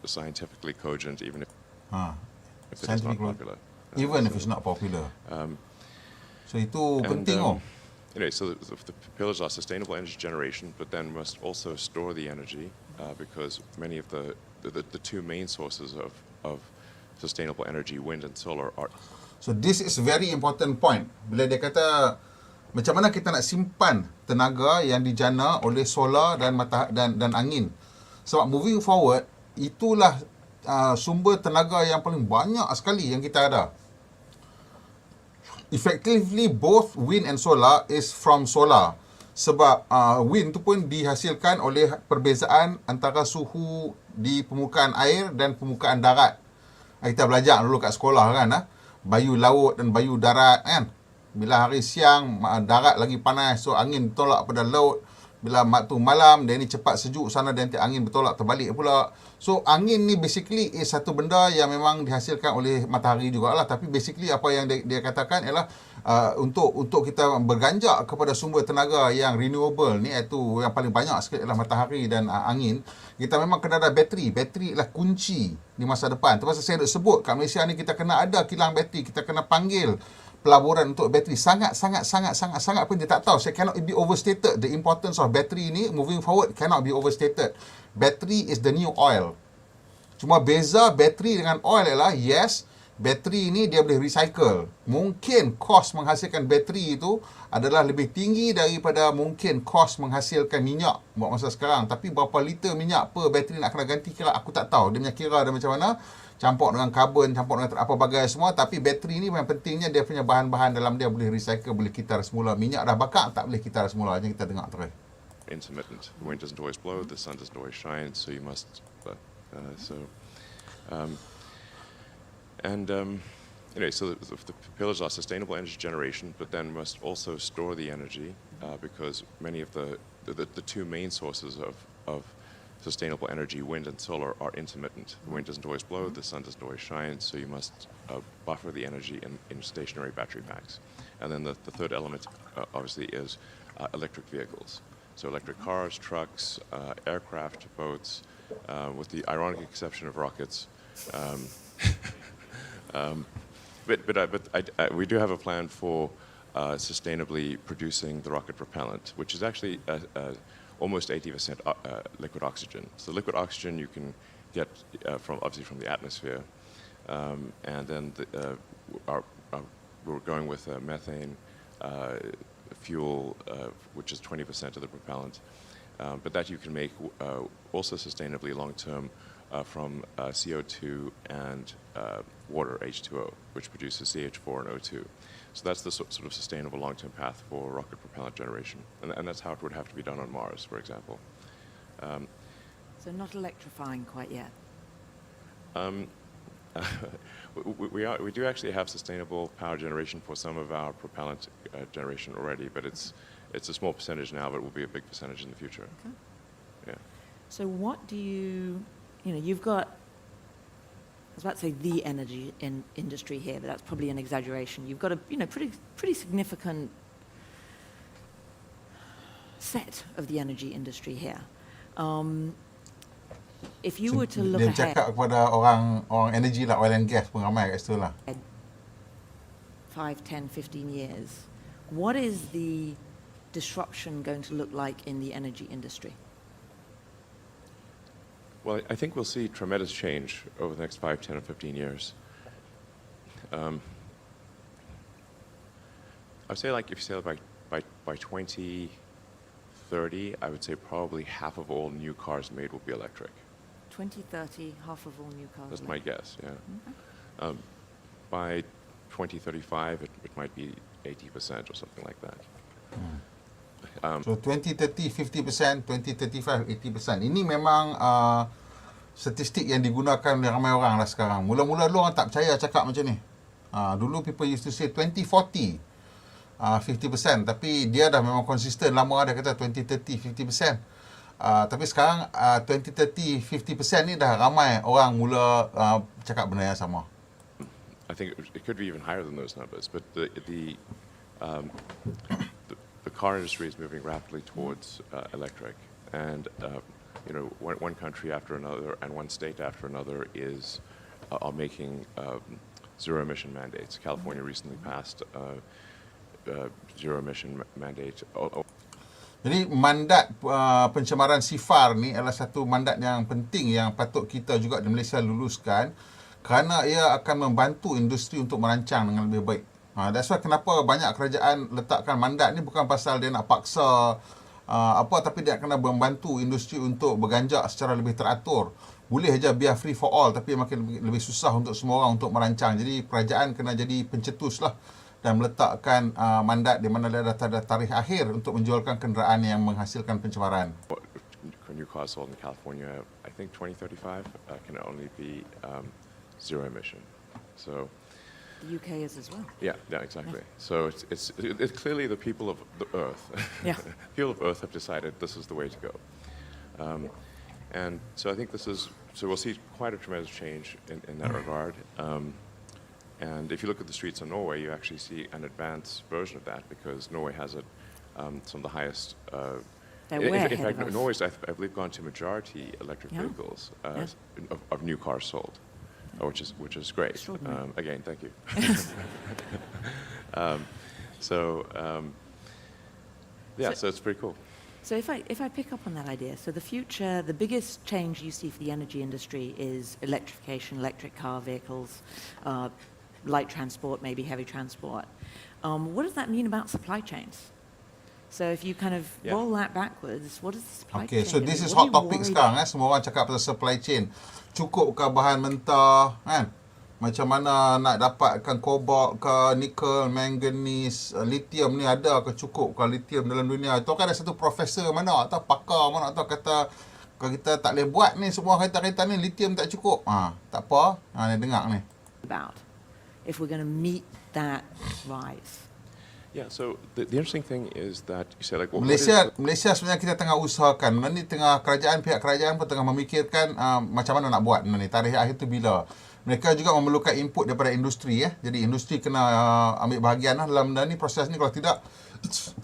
scientifically cogent, even if it is not popular. Even if it's not popular. So itu penting Anyway, so the pillars are sustainable energy generation, but then must also store the energy, because many of the two main sources of sustainable energy, wind and solar, are. So this is very important point. Bila dia kata macam mana kita nak simpan tenaga yang dijana oleh solar dan dan angin. Sebab moving forward, itulah sumber tenaga yang paling banyak sekali yang kita ada. Effectively, both wind and solar is from solar. Sebab wind tu pun dihasilkan oleh perbezaan antara suhu di permukaan air dan permukaan darat. Kita belajar dulu kat sekolah kan, bayu laut dan bayu darat kan. Bila hari siang, darat lagi panas, so angin tolak pada laut. Bila waktu malam, dia ni cepat sejuk sana dan nanti angin bertolak terbalik pula. So angin ni basically is satu benda yang memang dihasilkan oleh matahari jugalah. Tapi basically apa yang dia katakan ialah untuk kita berganjak kepada sumber tenaga yang renewable ni, iaitu yang paling banyak sekali ialah matahari dan angin. Kita memang kena ada bateri. Bateri ialah kunci di masa depan. Terpaksa saya nak sebut kat Malaysia ni kita kena ada kilang bateri. Kita kena panggil pelaburan untuk bateri. Sangat pun dia tak tahu. Saya cannot be overstated. The importance of bateri ni moving forward cannot be overstated. Bateri is the new oil. Cuma beza bateri dengan oil ialah, yes, bateri ni dia boleh recycle. Mungkin kos menghasilkan bateri itu adalah lebih tinggi daripada mungkin kos menghasilkan minyak buat masa sekarang. Tapi berapa liter minyak per bateri nak kena ganti, kira aku tak tahu. Dia punya kira dia macam mana, campur dengan karbon, campur dengan apa bagai semua. Tapi bateri ni yang pentingnya dia punya bahan-bahan dalam dia boleh recycle, boleh kitar semula. Minyak dah bakar, tak boleh kitar semula. Macam kita dengar terus. Intermittent. The wind doesn't always blow, the sun doesn't always shine, so you must. Anyway, so the pillars are sustainable energy generation, but then must also store the energy because many of the two main sources of sustainable energy, wind and solar, are intermittent. The wind doesn't always blow, the sun doesn't always shine, so you must buffer the energy in stationary battery packs. And then the third element, obviously, is electric vehicles. So electric cars, trucks, aircraft, boats, with the ironic exception of rockets. But we do have a plan for sustainably producing the rocket propellant, which is actually almost 80% liquid oxygen. So liquid oxygen you can get obviously from the atmosphere, and then we're going with methane fuel, which is 20% of the propellant, but that you can make also sustainably long-term from CO2 and water, H2O, which produces CH4 and O2. So that's the sort of sustainable long-term path for rocket propellant generation. And that's how it would have to be done on Mars, for example. So not electrifying quite yet. We do actually have sustainable power generation for some of our propellant generation already, but it's a small percentage now, but it will be a big percentage in the future. Okay. Yeah. So what do you've got, I was about to say the energy industry here, but that's probably an exaggeration. You've got a pretty significant set of the energy industry here. If you were to look dia ahead, cakap kepada orang energy lah, oil and gas pun ramai kat situ lah. 5, 10, 15 years, what is the disruption going to look like in the energy industry? Well, I think we'll see tremendous change over the next 5, 10, or 15 years. I would say, like, if you say by 2030, I would say probably half of all new cars made will be electric. 2030, half of all new cars. That's my guess, yeah. By 2035, it might be 80% or something like that. So 2030 50%, 2035 80%. Ini memang statistik yang digunakan oleh ramai orang lah sekarang. Mula-mula dulu orang tak percaya cakap macam ni. Dulu people used to say 2040 50%, tapi dia dah memang konsisten lama, dia kata 2030 50%. Tapi sekarang 2030 50% ni dah ramai orang mula cakap benda yang sama. I think it could be even higher than those numbers, but the car industry is moving rapidly towards electric, and one country after another and one state after another are making zero emission mandates. California recently passed zero emission mandate. Jadi mandat pencemaran sifar ni adalah satu mandat yang penting yang patut kita juga di Malaysia luluskan, kerana ia akan membantu industri untuk merancang dengan lebih baik. That's why kenapa banyak kerajaan letakkan mandat ni, bukan pasal dia nak paksa tapi dia kena membantu industri untuk berganjak secara lebih teratur. Boleh aja biar free for all, tapi makin lebih susah untuk semua orang untuk merancang. Jadi kerajaan kena jadi pencetus lah dan meletakkan mandat di mana ada tarikh akhir untuk menjualkan kenderaan yang menghasilkan pencemaran. New cars sold in California, I think 2035 can only be zero emission. So The UK is as well. yeah, exactly. Yeah. So it's clearly the people of the Earth. Yeah. People of Earth have decided this is the way to go. And so I think so we'll see quite a tremendous change in that regard. And if you look at the streets of Norway, you actually see an advanced version of that, because Norway has some of the highest. In fact, Norway's, I believe, gone to majority electric vehicles of new cars sold, which is great. Again, thank you. So it's pretty cool. So if I pick up on that idea, so the future, the biggest change you see for the energy industry is electrification, electric car vehicles, light transport, maybe heavy transport. What does that mean about supply chains? So if you kind of roll that backwards, what is the supply chain? Okay, so this mean? is What are hot you topic worried sekarang semua orang cakap pasal supply chain. Cukupkah bahan mentah kan? Macam mana nak dapatkan kobalt ke, nikel, manganese, lithium ni ada ke cukup ke lithium dalam dunia? Itu kan ada satu profesor mana atau pakar mana atau kata kalau kita tak boleh buat ni semua kereta-kereta ni lithium tak cukup. Tak apa. Ni dengar ni. about if we're going to meet that rise? Yeah, so the interesting thing is that you say like, well, Malaysia sebenarnya kita tengah usahakan. Benda ni tengah pihak kerajaan pun tengah memikirkan macam mana nak buat benda ni. Tarikh akhir tu bila. Mereka juga memerlukan input daripada industri. Jadi industri kena ambil bahagian dalam benda ni. Proses ni kalau tidak,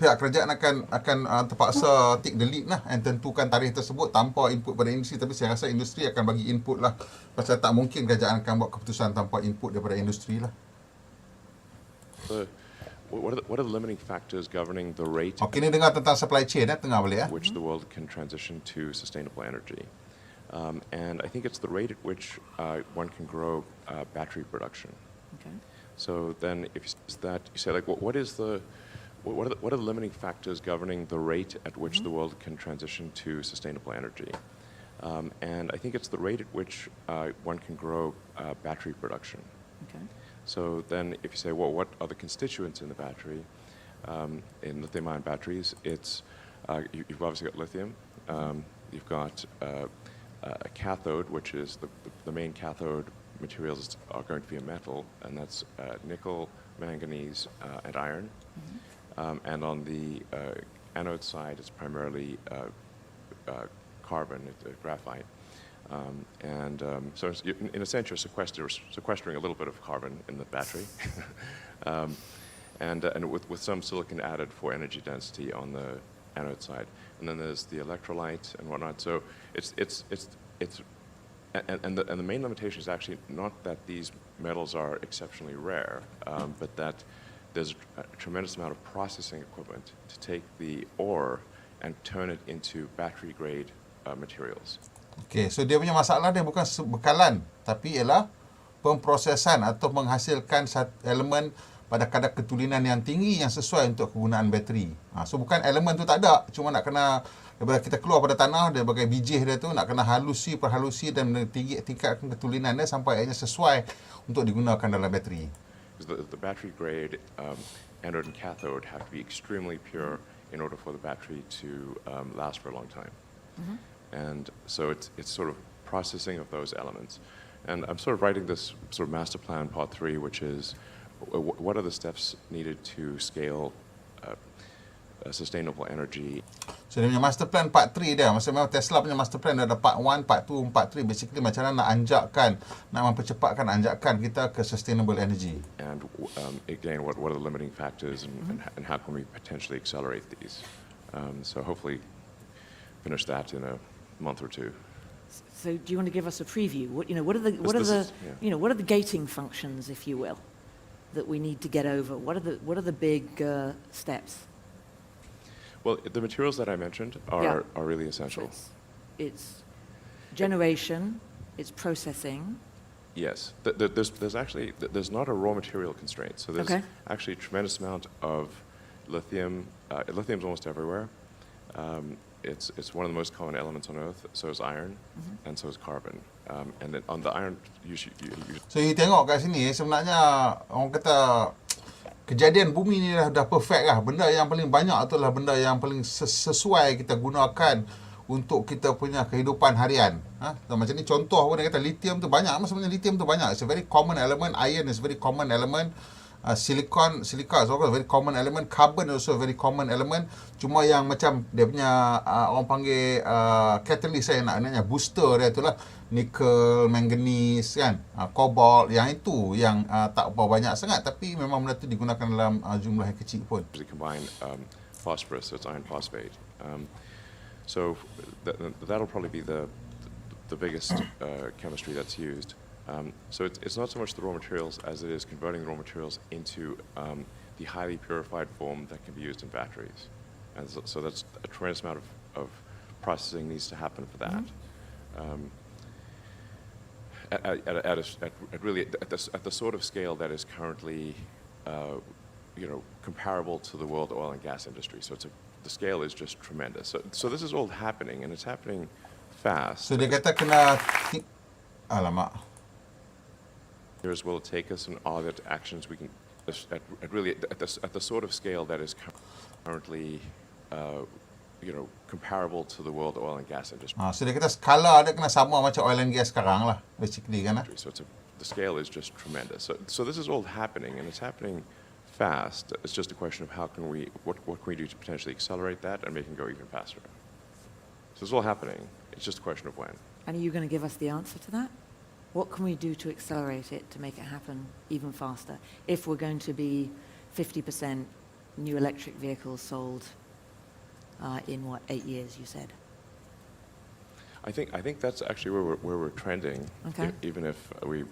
pihak kerajaan akan terpaksa take the lead dan tentukan tarikh tersebut tanpa input pada industri. Tapi saya rasa industri akan bagi input lah. Pasal tak mungkin kerajaan akan buat keputusan tanpa input daripada industri lah. What are the limiting factors governing the rate Okey, ni dengar tentang supply chain tengah boleh at which the world can transition to sustainable energy? And I think it's the rate at which one can grow battery production. Okay. So then, if you say like, what are the limiting factors governing the rate at which the world can transition to sustainable energy? And I think it's the rate at which one can grow battery production. Okay. So then, if you say, well, what are the constituents in the battery? In lithium-ion batteries, it's you've obviously got lithium. You've got a cathode, which is the main cathode materials are going to be a metal, and that's nickel, manganese, and iron. And on the anode side, it's primarily carbon, graphite. So in a sense, you're sequestering a little bit of carbon in the battery, and with some silicon added for energy density on the anode side. And then there's the electrolyte and whatnot. So the main limitation is actually not that these metals are exceptionally rare, but that there's a tremendous amount of processing equipment to take the ore and turn it into battery grade materials. Okey, so dia punya masalah dia bukan bekalan, tapi ialah pemprosesan atau menghasilkan elemen pada kadar ketulinan yang tinggi yang sesuai untuk kegunaan bateri. So bukan elemen tu tak ada, cuma nak kena daripada kita keluar pada tanah, dia bagai bijih dia tu nak kena perhalusi dan tingkatkan ketulinan dia sampai akhirnya sesuai untuk digunakan dalam bateri. The battery grade anode and cathode have to be extremely pure in order for the battery to last for a long time. And so it's sort of processing of those elements. And I'm sort of writing this sort of master plan part 3, which is what are the steps needed to scale sustainable energy. So dia punya master plan part 3 dia. Maksudnya memang Tesla punya master plan dia ada part 1, part 2, part 3. Basically macam mana nak mempercepatkan anjakan kita ke sustainable energy. And again, what are the limiting factors and how can we potentially accelerate these? So hopefully finish that in a month or two. So do you want to give us a preview? What are the gating functions, if you will, that we need to get over? What are the big steps? Well, the materials that I mentioned are really essential. So it's generation, it's processing. Yes, there's not a raw material constraint. So there's actually a tremendous amount of lithium. Lithium's almost everywhere. It's one of the most common elements on Earth. So is iron, and so is carbon. And then on the iron, So you tengok kat sini sebenarnya orang kata kejadian bumi ni dah perfect lah. Benda yang paling banyak tu lah benda yang paling sesuai kita gunakan untuk kita punya kehidupan harian. Macam ni contoh pun dia kata lithium tu banyak. Sebenarnya lithium tu banyak. It's a very common element. Iron is a very common element. Silica is also a very common element. Carbon is also a very common element. Cuma yang macam dia punya orang panggil catalyst naknya booster dia tu lah. Nickel, manganese kan, cobalt, yang itu yang tak apa banyak sangat, tapi memang benda tu digunakan dalam jumlah yang kecil pun. Combine phosphorus, so it's iron phosphate. So that'll probably be the biggest chemistry that's used. So it's not so much the raw materials as it is converting the raw materials into the highly purified form that can be used in batteries. And so that's a tremendous amount of processing needs to happen for that. At the sort of scale that is currently, comparable to the world oil and gas industry. So the scale is just tremendous. So this is all happening, and it's happening fast. So dia kata kena alamak. Years will it take us, and are there actions we can at the sort of scale that is currently, comparable to the world oil and gas industry. So dia kata skala dia kena sama macam oil and gas sekarang lah, basically kan. So the scale is just tremendous. So this is all happening, and it's happening fast. It's just a question of what can we do to potentially accelerate that and make it go even faster. So it's all happening. It's just a question of when. And are you going to give us the answer to that? What can we do to accelerate it to make it happen even faster? If we're going to be 50% new electric vehicles sold in 8 years, you said? I think that's actually where we're trending. Okay. Even if we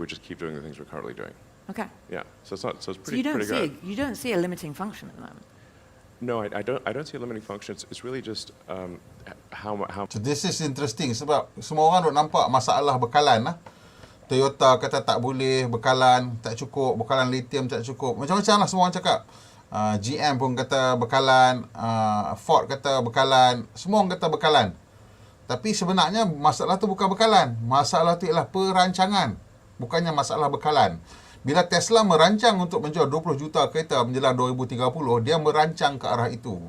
just keep doing the things we're currently doing. Okay. Yeah. So it's pretty you don't pretty see good. you don't see a limiting function at the moment. No, I don't see a limiting function. It's really just how. So this is interesting sebab semua orang duk nampak masalah bekalan lah. Toyota kata tak boleh, bekalan tak cukup, bekalan lithium tak cukup. Macam-macam lah semua orang cakap. GM pun kata bekalan, Ford kata bekalan, semua orang kata bekalan. Tapi sebenarnya masalah tu bukan bekalan. Masalah tu ialah perancangan. Bukannya masalah bekalan. Bila Tesla merancang untuk menjual 20 juta kereta menjelang 2030, dia merancang ke arah itu.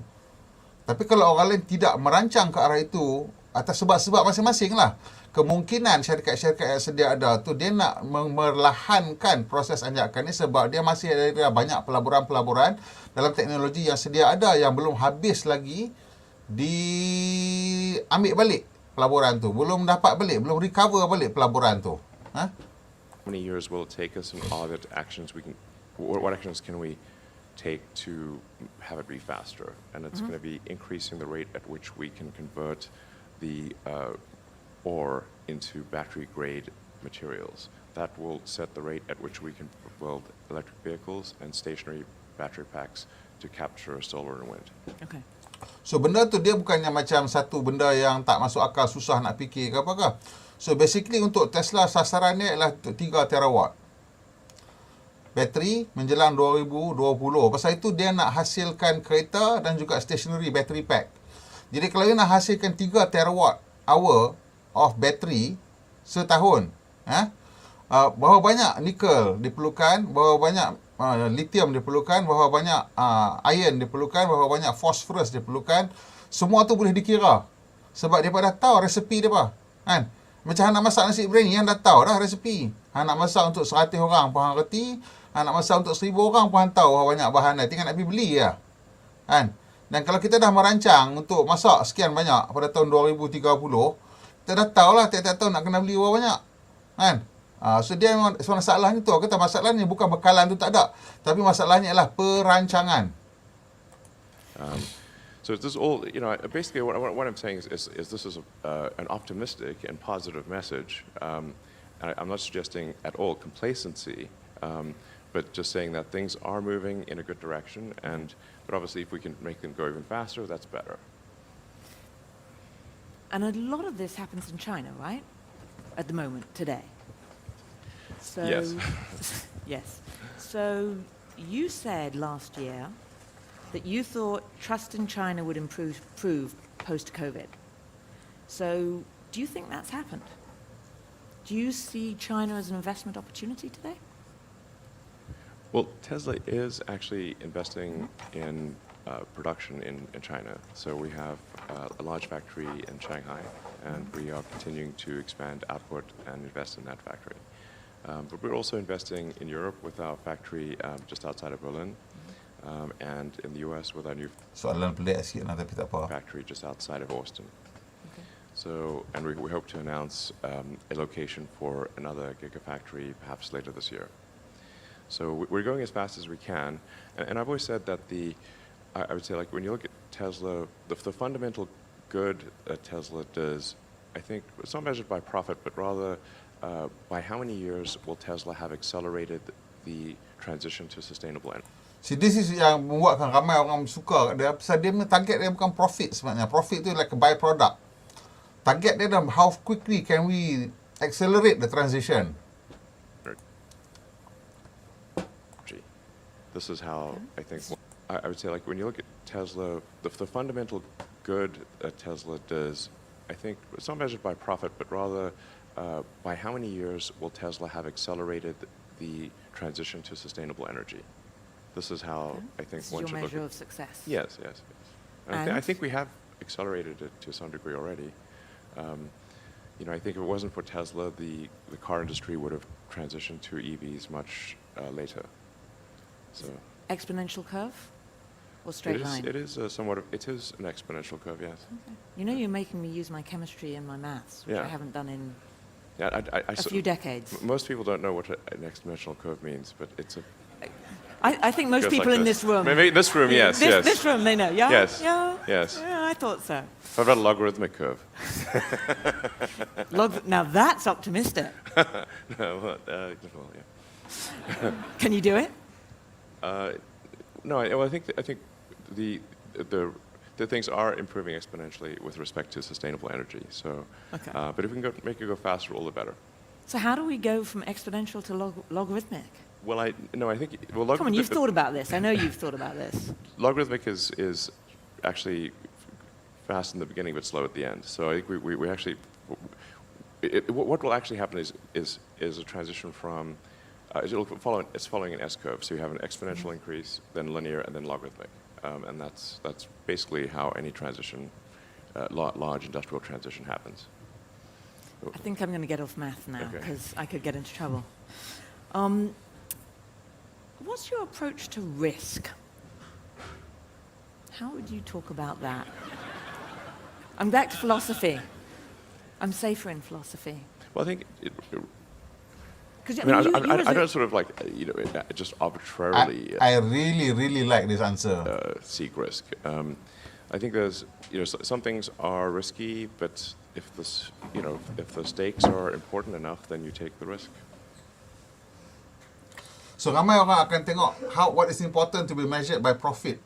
Tapi kalau orang lain tidak merancang ke arah itu, atas sebab-sebab masing-masing lah. Kemungkinan syarikat-syarikat yang sedia ada tu, dia nak merlahankan proses anjakan ni sebab dia masih ada banyak pelaburan-pelaburan dalam teknologi yang sedia ada yang belum habis lagi diambil balik pelaburan tu. Belum dapat balik, belum recover balik pelaburan tu. How many years will it take us, and are there actions what actions can we take to have it be faster? And it's going to be increasing the rate at which we can convert the ore into battery-grade materials. That will set the rate at which we can build electric vehicles and stationary battery packs to capture solar and wind. Okay. So benda tu dia bukannya macam satu benda yang tak masuk akal, susah nak fikir ke apakah. So basically untuk Tesla sasarannya ialah 3 terawatt. Bateri menjelang 2020. Pasal itu dia nak hasilkan kereta dan juga stationary battery pack. Jadi kalau dia nak hasilkan 3 terawatt hour of battery setahun, berapa banyak nikel diperlukan, berapa banyak lithium diperlukan, berapa banyak iron diperlukan, berapa banyak phosphorus diperlukan, semua tu boleh dikira. Sebab dia dah tahu resepi dia apa. Kan? Macam nak masak nasi biryani, yang dah tahu dah resepi. Nak masak untuk 100 orang pun hang reti, nak masak untuk 1000 orang pun hang tahu banyak bahan dah, tinggal nak pergi beli je. Kan? Dan kalau kita dah merancang untuk masak sekian banyak pada tahun 2030, kita dah tahu lah tiap-tiap tahun nak kena beli berapa banyak. Kan? So dia memang masalahnya tu. Kata masalahnya bukan bekalan tu tak ada, tapi masalahnya ialah perancangan. So this is all, basically what I'm saying is this is an optimistic and positive message. And I'm not suggesting at all complacency, but just saying that things are moving in a good direction. But obviously if we can make them go even faster, that's better. And a lot of this happens in China, right? At the moment, today. So, Yes. yes. So you said last year that you thought trust in China would improve post-COVID. So do you think that's happened? Do you see China as an investment opportunity today? Well, Tesla is actually investing in production in China. So we have a large factory in Shanghai, and we are continuing to expand output and invest in that factory. But we're also investing in Europe with our factory just outside of Berlin, and in the US with our new Soalan pelik sikit lah, tapi tak apa. factory just outside of Austin. Okay. So, and we hope to announce a location for another gigafactory perhaps later this year. So we're going as fast as we can, and I've always said that I would say, like, when you look at Tesla, the fundamental good that Tesla does, I think it's not measured by profit, but rather by how many years will Tesla have accelerated the transition to sustainable energy. See, this is yang membuatkan ramai orang suka kat dia. Pasal dia punya target dia bukan profit sebenarnya. Profit tu like a byproduct. Target dia adalah how quickly can we accelerate the transition. This is how I think, I would say, like when you look at Tesla, the fundamental good that Tesla does, I think it's not measured by profit, but rather by how many years will Tesla have accelerated the transition to sustainable energy. This is how I think This is one your should look measure at. of success. Yes, yes, yes. And? I think we have accelerated it to some degree already. You know, I think if it wasn't for Tesla, the car industry would have transitioned to EVs much later. So Exponential curve or straight line? it is somewhat of, it is an exponential curve, yes. Okay. You know, you're making me use my chemistry and my maths, which Yeah. I haven't done in Yeah, a few decades. Most people don't know what an exponential curve means, but it's a I think most goes people like in this room. Maybe this room, yes, yes. This room, they know. Yeah. Yes, Yeah. yes. Yeah, I thought so. What about a logarithmic curve? Now that's optimistic. No, well, yeah. Can you do it? No, well, I think the things are improving exponentially with respect to sustainable energy. So, Okay. But if we can make it go faster, all the better. So how do we go from exponential to logarithmic? Well, I think Come on, you've thought about this. I know you've thought about this. logarithmic is actually fast in the beginning but slow at the end. So I think we actually what will actually happen is a transition from it's following an S curve. So you have an exponential increase, then linear, and then logarithmic, and that's basically how any transition, large industrial transition happens. I think I'm going to get off math now Okay. because I could get into trouble. What's your approach to risk? How would you talk about that? I'm back to philosophy. I'm safer in philosophy. Well, I think. Because I don't sort of like just arbitrarily I really, really like this answer. seek risk. I think there's some things are risky, but if the stakes are important enough, then you take the risk. So ramai orang akan tengok what is important to be measured by profit.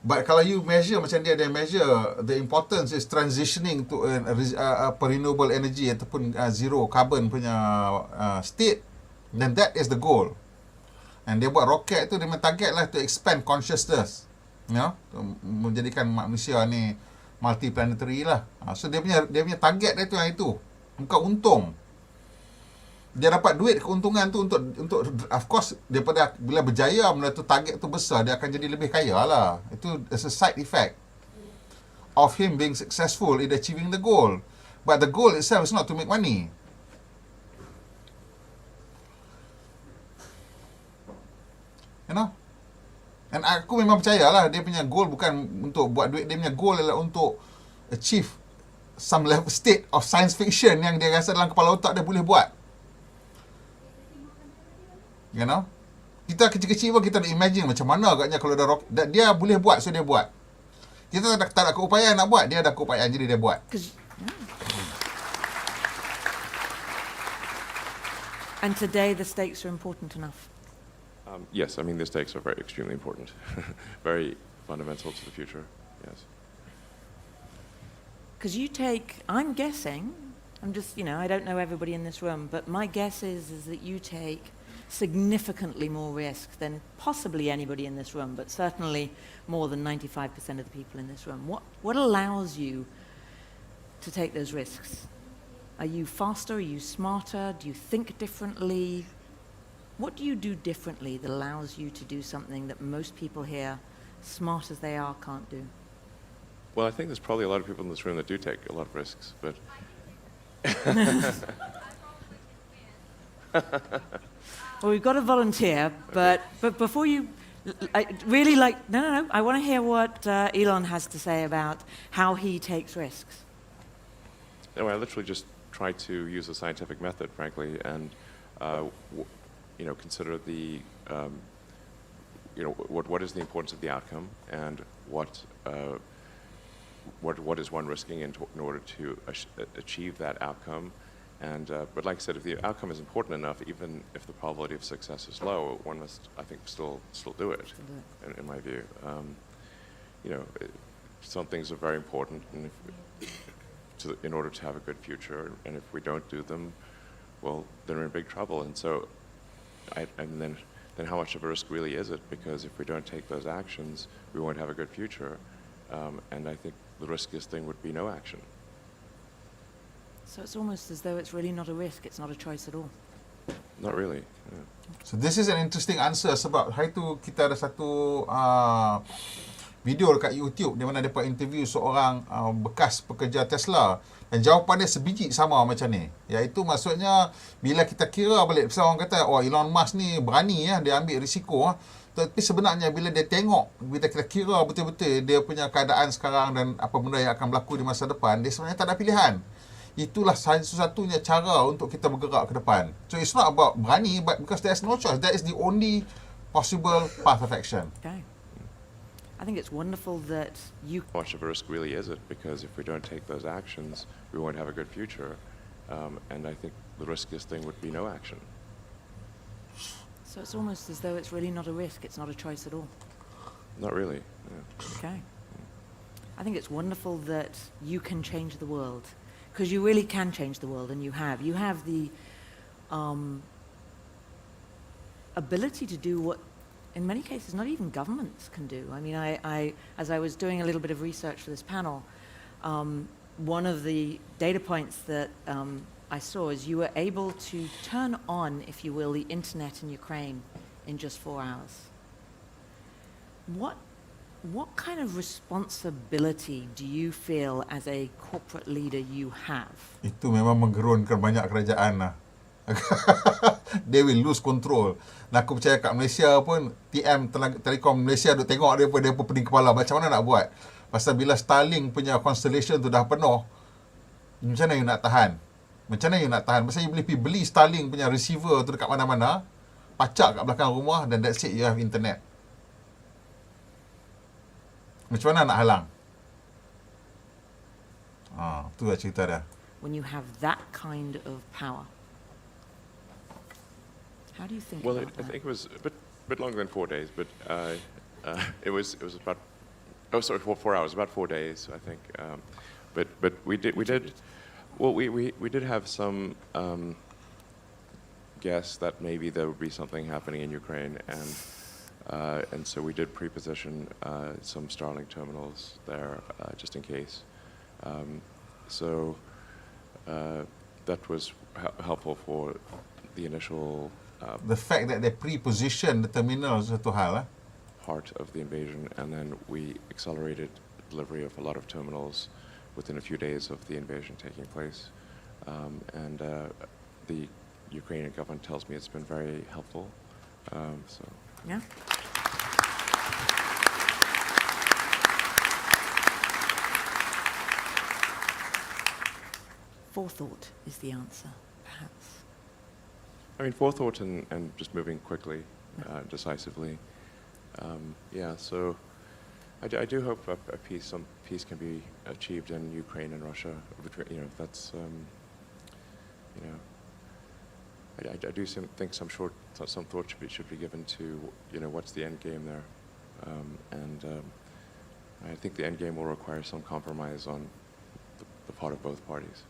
But kalau you measure macam dia measure the importance is transitioning to a renewable energy ataupun zero carbon punya state, then that is the goal. And dia buat roket tu dia target lah to expand consciousness, menjadikan manusia ni multiplanetary lah. So dia punya target dia tu yang itu, bukan untung. Dia dapat duit keuntungan tu untuk of course daripada bila berjaya benda tu target tu besar, dia akan jadi lebih kaya lah. Itu as a side effect of him being successful in achieving the goal. But the goal itself is not to make money. You know? And aku memang percayalah dia punya goal bukan untuk buat duit, dia punya goal adalah untuk achieve some level state of science fiction yang dia rasa dalam kepala otak dia boleh buat. You know? Kita kecil-kecil pun kita nak imagine macam mana agaknya kalau dia boleh buat, so dia buat. Kita tak ada keupayaan nak buat, dia ada keupayaan jadi dia buat. And today the stakes are important enough. Yes, I mean the stakes are very extremely important, very fundamental to the future. Yes. Because I'm guessing, I don't know everybody in this room, but my guess is that you take significantly more risk than possibly anybody in this room, but certainly more than 95% of the people in this room. What allows you to take those risks? Are you faster? Are you smarter? Do you think differently? What do you do differently that allows you to do something that most people here, smart as they are, can't do? Well, I think there's probably a lot of people in this room that do take a lot of risks, but Well, we've got a volunteer, but before you, I want to hear what Elon has to say about how he takes risks. anyway, I literally just try to use a scientific method, frankly, and consider the what is the importance of the outcome and what is one risking in order to achieve that outcome, But like I said, if the outcome is important enough, even if the probability of success is low, one must, I think, still do it. In my view, some things are very important, and in order to have a good future, and if we don't do them, well, then we're in big trouble. And so, then how much of a risk really is it? Because if we don't take those actions, we won't have a good future. And I think the riskiest thing would be no action. So it's almost as though it's really not a risk, it's not a choice at all. Not really. Yeah. So this is an interesting answer sebab hari tu kita ada satu video dekat YouTube di mana dia buat interview seorang bekas pekerja Tesla dan jawapan dia sebiji sama macam ni. Iaitu maksudnya bila kita kira balik, pasal orang kata Elon Musk ni berani dia ambil risiko tapi sebenarnya bila dia tengok, bila kita kira betul-betul dia punya keadaan sekarang dan apa benda yang akan berlaku di masa depan, dia sebenarnya tak ada pilihan. Itulah satu-satunya cara untuk kita bergerak ke depan. So it's not about berani, but because there's no choice. That is the only possible path of action. Okay. I think it's wonderful that you... How much of a risk really is it? Because if we don't take those actions, we won't have a good future. And I think the riskiest thing would be no action. So it's almost as though it's really not a risk, it's not a choice at all. Not really. Yeah. Okay. I think it's wonderful that you can change the world. Because you really can change the world, and you have. You have the ability to do what, in many cases, not even governments can do. I mean, as I was doing a little bit of research for this panel, one of the data points that I saw is you were able to turn on, if you will, the internet in Ukraine in just 4 hours. What kind of responsibility do you feel as a corporate leader you have? Itu memang menggerunkan banyak kerajaan lah. They will lose control. Dan aku percaya kat Malaysia pun, TM Telekom Malaysia duk tengok dia pun pening kepala. Macam mana nak buat? Pasal bila Starlink punya constellation tu dah penuh, macam mana you nak tahan? Macam mana you nak tahan? Pasal you boleh pergi beli Starlink punya receiver tu dekat mana-mana, pacak kat belakang rumah, dan that's it, you have internet. Macam mana nak halang? Tu lah cerita dia. When you have that kind of power, how do you think Well, about I that? think it was a bit longer than 4 days, but it was about 4 hours, about 4 days, I think. But we did well. We did have some guess that maybe there would be something happening in Ukraine, and so we did pre-position some Starlink terminals there just in case. So that was helpful for the initial The fact that they pre-position the terminals satu hal. part of the invasion, and then we accelerated delivery of a lot of terminals within a few days of the invasion taking place. And the Ukrainian government tells me it's been very helpful. So. Yeah. Forethought is the answer, perhaps. I mean, forethought and just moving quickly, decisively. So I do hope some peace can be achieved in Ukraine and Russia. That's I do think some thought should be given to what's the end game there, and I think the end game will require some compromise on the part of both parties.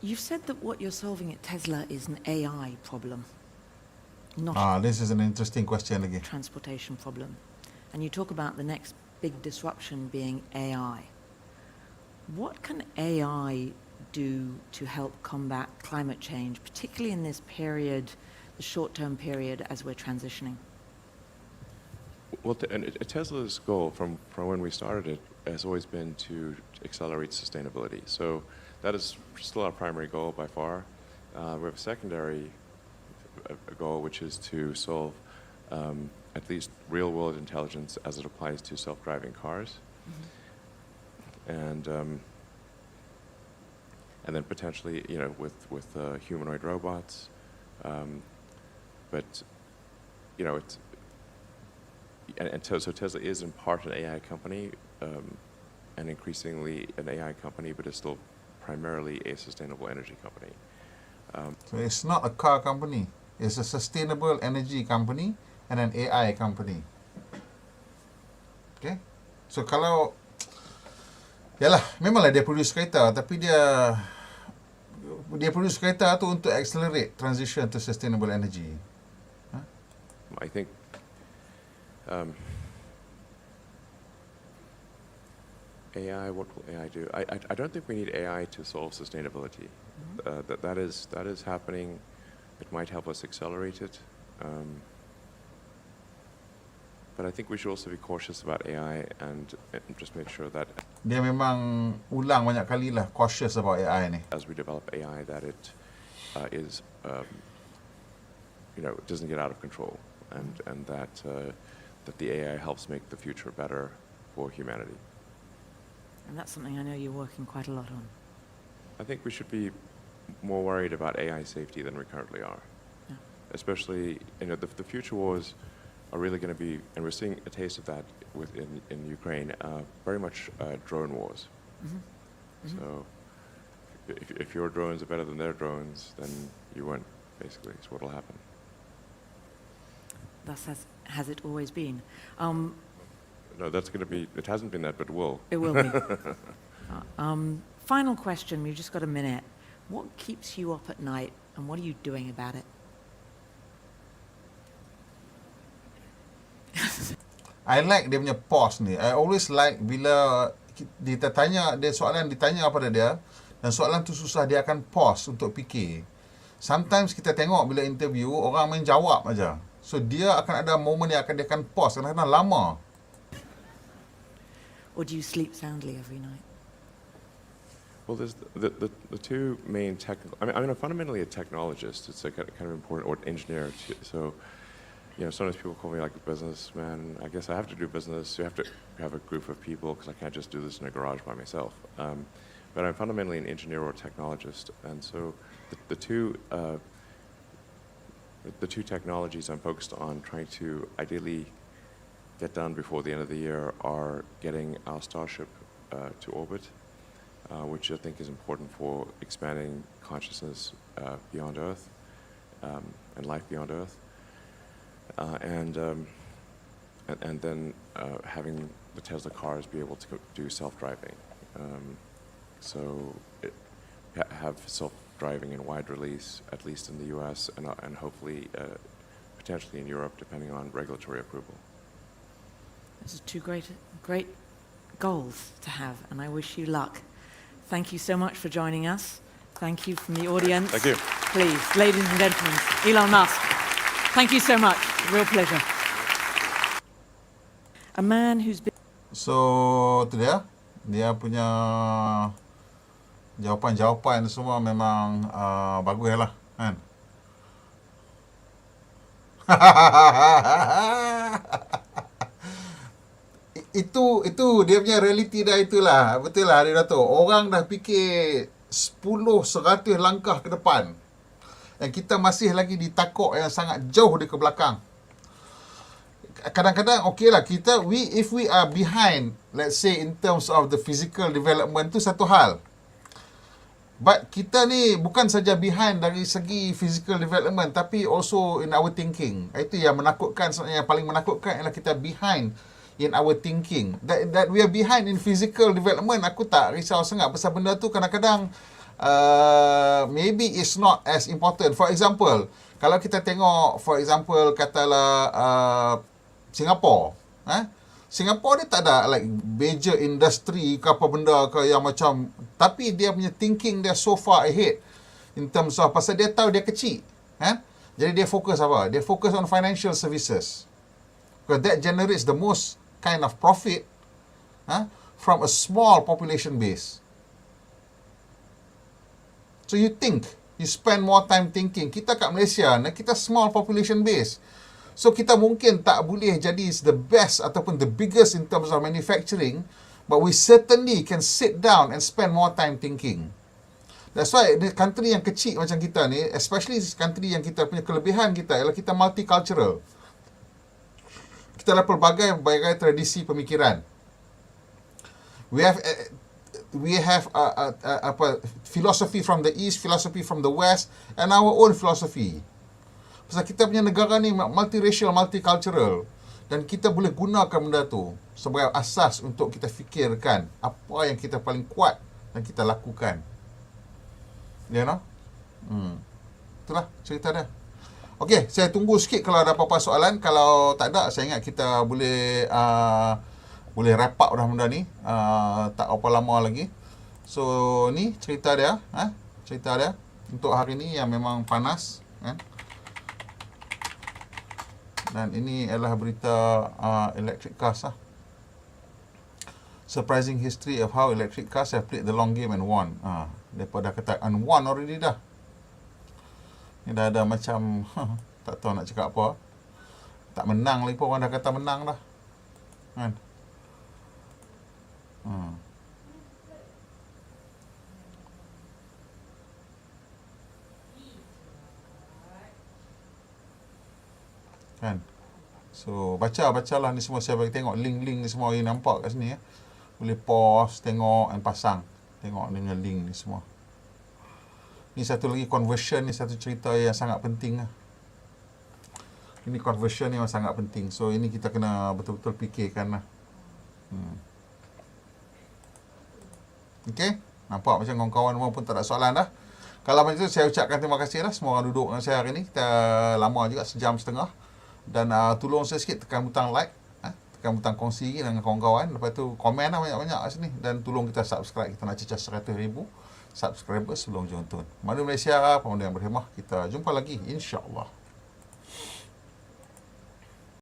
You've said that what you're solving at Tesla is an AI problem, not This is an interesting question again. a transportation problem. And you talk about the next big disruption being AI. What can AI do to help combat climate change, particularly in this period, the short-term period as we're transitioning? Well, Tesla's goal from when we started it has always been to accelerate sustainability. So that is still our primary goal by far. We have a secondary goal, which is to solve at least real-world intelligence as it applies to self-driving cars, and then potentially, with humanoid robots. But it's. So Tesla is in part an AI company, and increasingly an AI company, but is still primarily a sustainable energy company. So it's not a car company. It's a sustainable energy company and an AI company. Okay? So kalau yalah, memanglah dia produce kereta, tapi dia produce kereta tu untuk accelerate transition to sustainable energy. I think AI, what will AI do? I don't think we need AI to solve sustainability. That is happening. It might help us accelerate it. But I think we should also be cautious about AI and just make sure that Dia memang ulang banyak kali lah cautious about AI ni. as we develop AI, that it is, doesn't get out of control, and that the AI helps make the future better for humanity. And that's something I know you're working quite a lot on. I think we should be more worried about AI safety than we currently are. Yeah. Especially, the future wars are really going to be, and we're seeing a taste of that in Ukraine, very much drone wars. Mm-hmm. Mm-hmm. So if your drones are better than their drones, then you win, basically, is what will happen. Thus has it always been. No, that's going to be, it hasn't been that, but it will. It will be. Final question, we've just got a minute. What keeps you up at night and what are you doing about it? I like dia punya pause ni. I always like bila dia soalan ditanya pada dia dan soalan tu susah, dia akan pause untuk fikir. Sometimes kita tengok bila interview orang main jawab aja. So dia akan ada moment yang dia akan pause, kadang-kadang lama. Or do you sleep soundly every night? Well, there's the two main technical. I'm fundamentally a technologist. It's a kind of important, or engineer. So, sometimes people call me like a businessman. I guess I have to do business. You have to have a group of people because I can't just do this in a garage by myself. But I'm fundamentally an engineer or technologist, and so the two technologies I'm focused on trying to ideally get done before the end of the year are getting our Starship to orbit, which I think is important for expanding consciousness beyond Earth and life beyond Earth, and then having the Tesla cars be able to do self-driving, so have self-driving in wide release, at least in the U.S. and hopefully potentially in Europe, depending on regulatory approval. Those are two great goals to have, and I wish you luck. Thank you so much for joining us. Thank you from the audience. Thank you. Please, ladies and gentlemen, Elon Musk. Thank you so much. Real pleasure. A man who's been... So, tu dia punya jawapan-jawapan semua memang bagus lah, kan? Itu dia punya reality dah, itulah. Betul lah Hari Dato'. Orang dah fikir 10-100 langkah ke depan. Dan kita masih lagi di takuk yang sangat jauh di ke belakang. Kadang-kadang okey lah if we are behind, let's say in terms of the physical development tu satu hal. But kita ni bukan saja behind dari segi physical development, tapi also in our thinking. Itu yang menakutkan sebenarnya, yang paling menakutkan ialah kita behind in our thinking. That we are behind in physical development, aku tak risau sangat pasal benda tu kadang-kadang maybe it's not as important. For example, kalau kita tengok katalah Singapore, Singapore dia tak ada like major industry ke apa benda ke yang macam, tapi dia punya thinking dia so far ahead in terms of, pasal dia tahu dia kecil, jadi dia fokus apa? Dia fokus on financial services, because that generates the most kind of profit from a small population base. So you spend more time thinking. Kita kat Malaysia, kita small population base. So kita mungkin tak boleh jadi the best ataupun the biggest in terms of manufacturing, but we certainly can sit down and spend more time thinking. That's why the country yang kecil macam kita ni, especially country yang kita punya kelebihan kita ialah kita multicultural. Kita ada pelbagai tradisi pemikiran. We have we have philosophy from the east, philosophy from the west, and our own philosophy. Pasal kita punya negara ni multiracial, multicultural, dan kita boleh gunakan benda tu sebagai asas untuk kita fikirkan apa yang kita paling kuat dan kita lakukan. You know? Itulah cerita dia. Okey, saya tunggu sikit kalau ada apa-apa soalan. Kalau tak ada, saya ingat kita boleh boleh wrap up dah benda ni. Tak apa lama lagi. So, ni cerita dia. Cerita dia untuk hari ni yang memang panas. Dan ini adalah berita electric cars. Surprising history of how electric cars have played the long game and won. Mereka dah kata and won already dah. Ni dah ada macam tak tahu nak cakap apa. Tak menang lagi pun orang dah kata menang dah. Kan? Kan? So, bacalah ni semua. Saya bagi tengok link-link ni semua. Yang nampak kat sini. Boleh pause, tengok dan pasang. Tengok dengan link ni semua. Ni satu lagi conversion, ni satu cerita yang sangat penting. Ini conversion ni yang sangat penting. So, ini kita kena betul-betul fikirkan lah. Okey? Nampak macam kawan-kawan pun tak ada soalan dah. Kalau macam tu, saya ucapkan terima kasih lah. Semua orang duduk dengan saya hari ni. Kita lama juga, 1.5 jam. Dan tolong saya sikit tekan butang like. Tekan butang kongsi dengan kawan-kawan. Lepas tu, komen lah banyak-banyak kat sini. Dan tolong kita subscribe. Kita nak cecah 100,000 subscriber sebelum jom turun. Madu Malaysia, pemuda yang berhemah. Kita jumpa lagi, insya-Allah.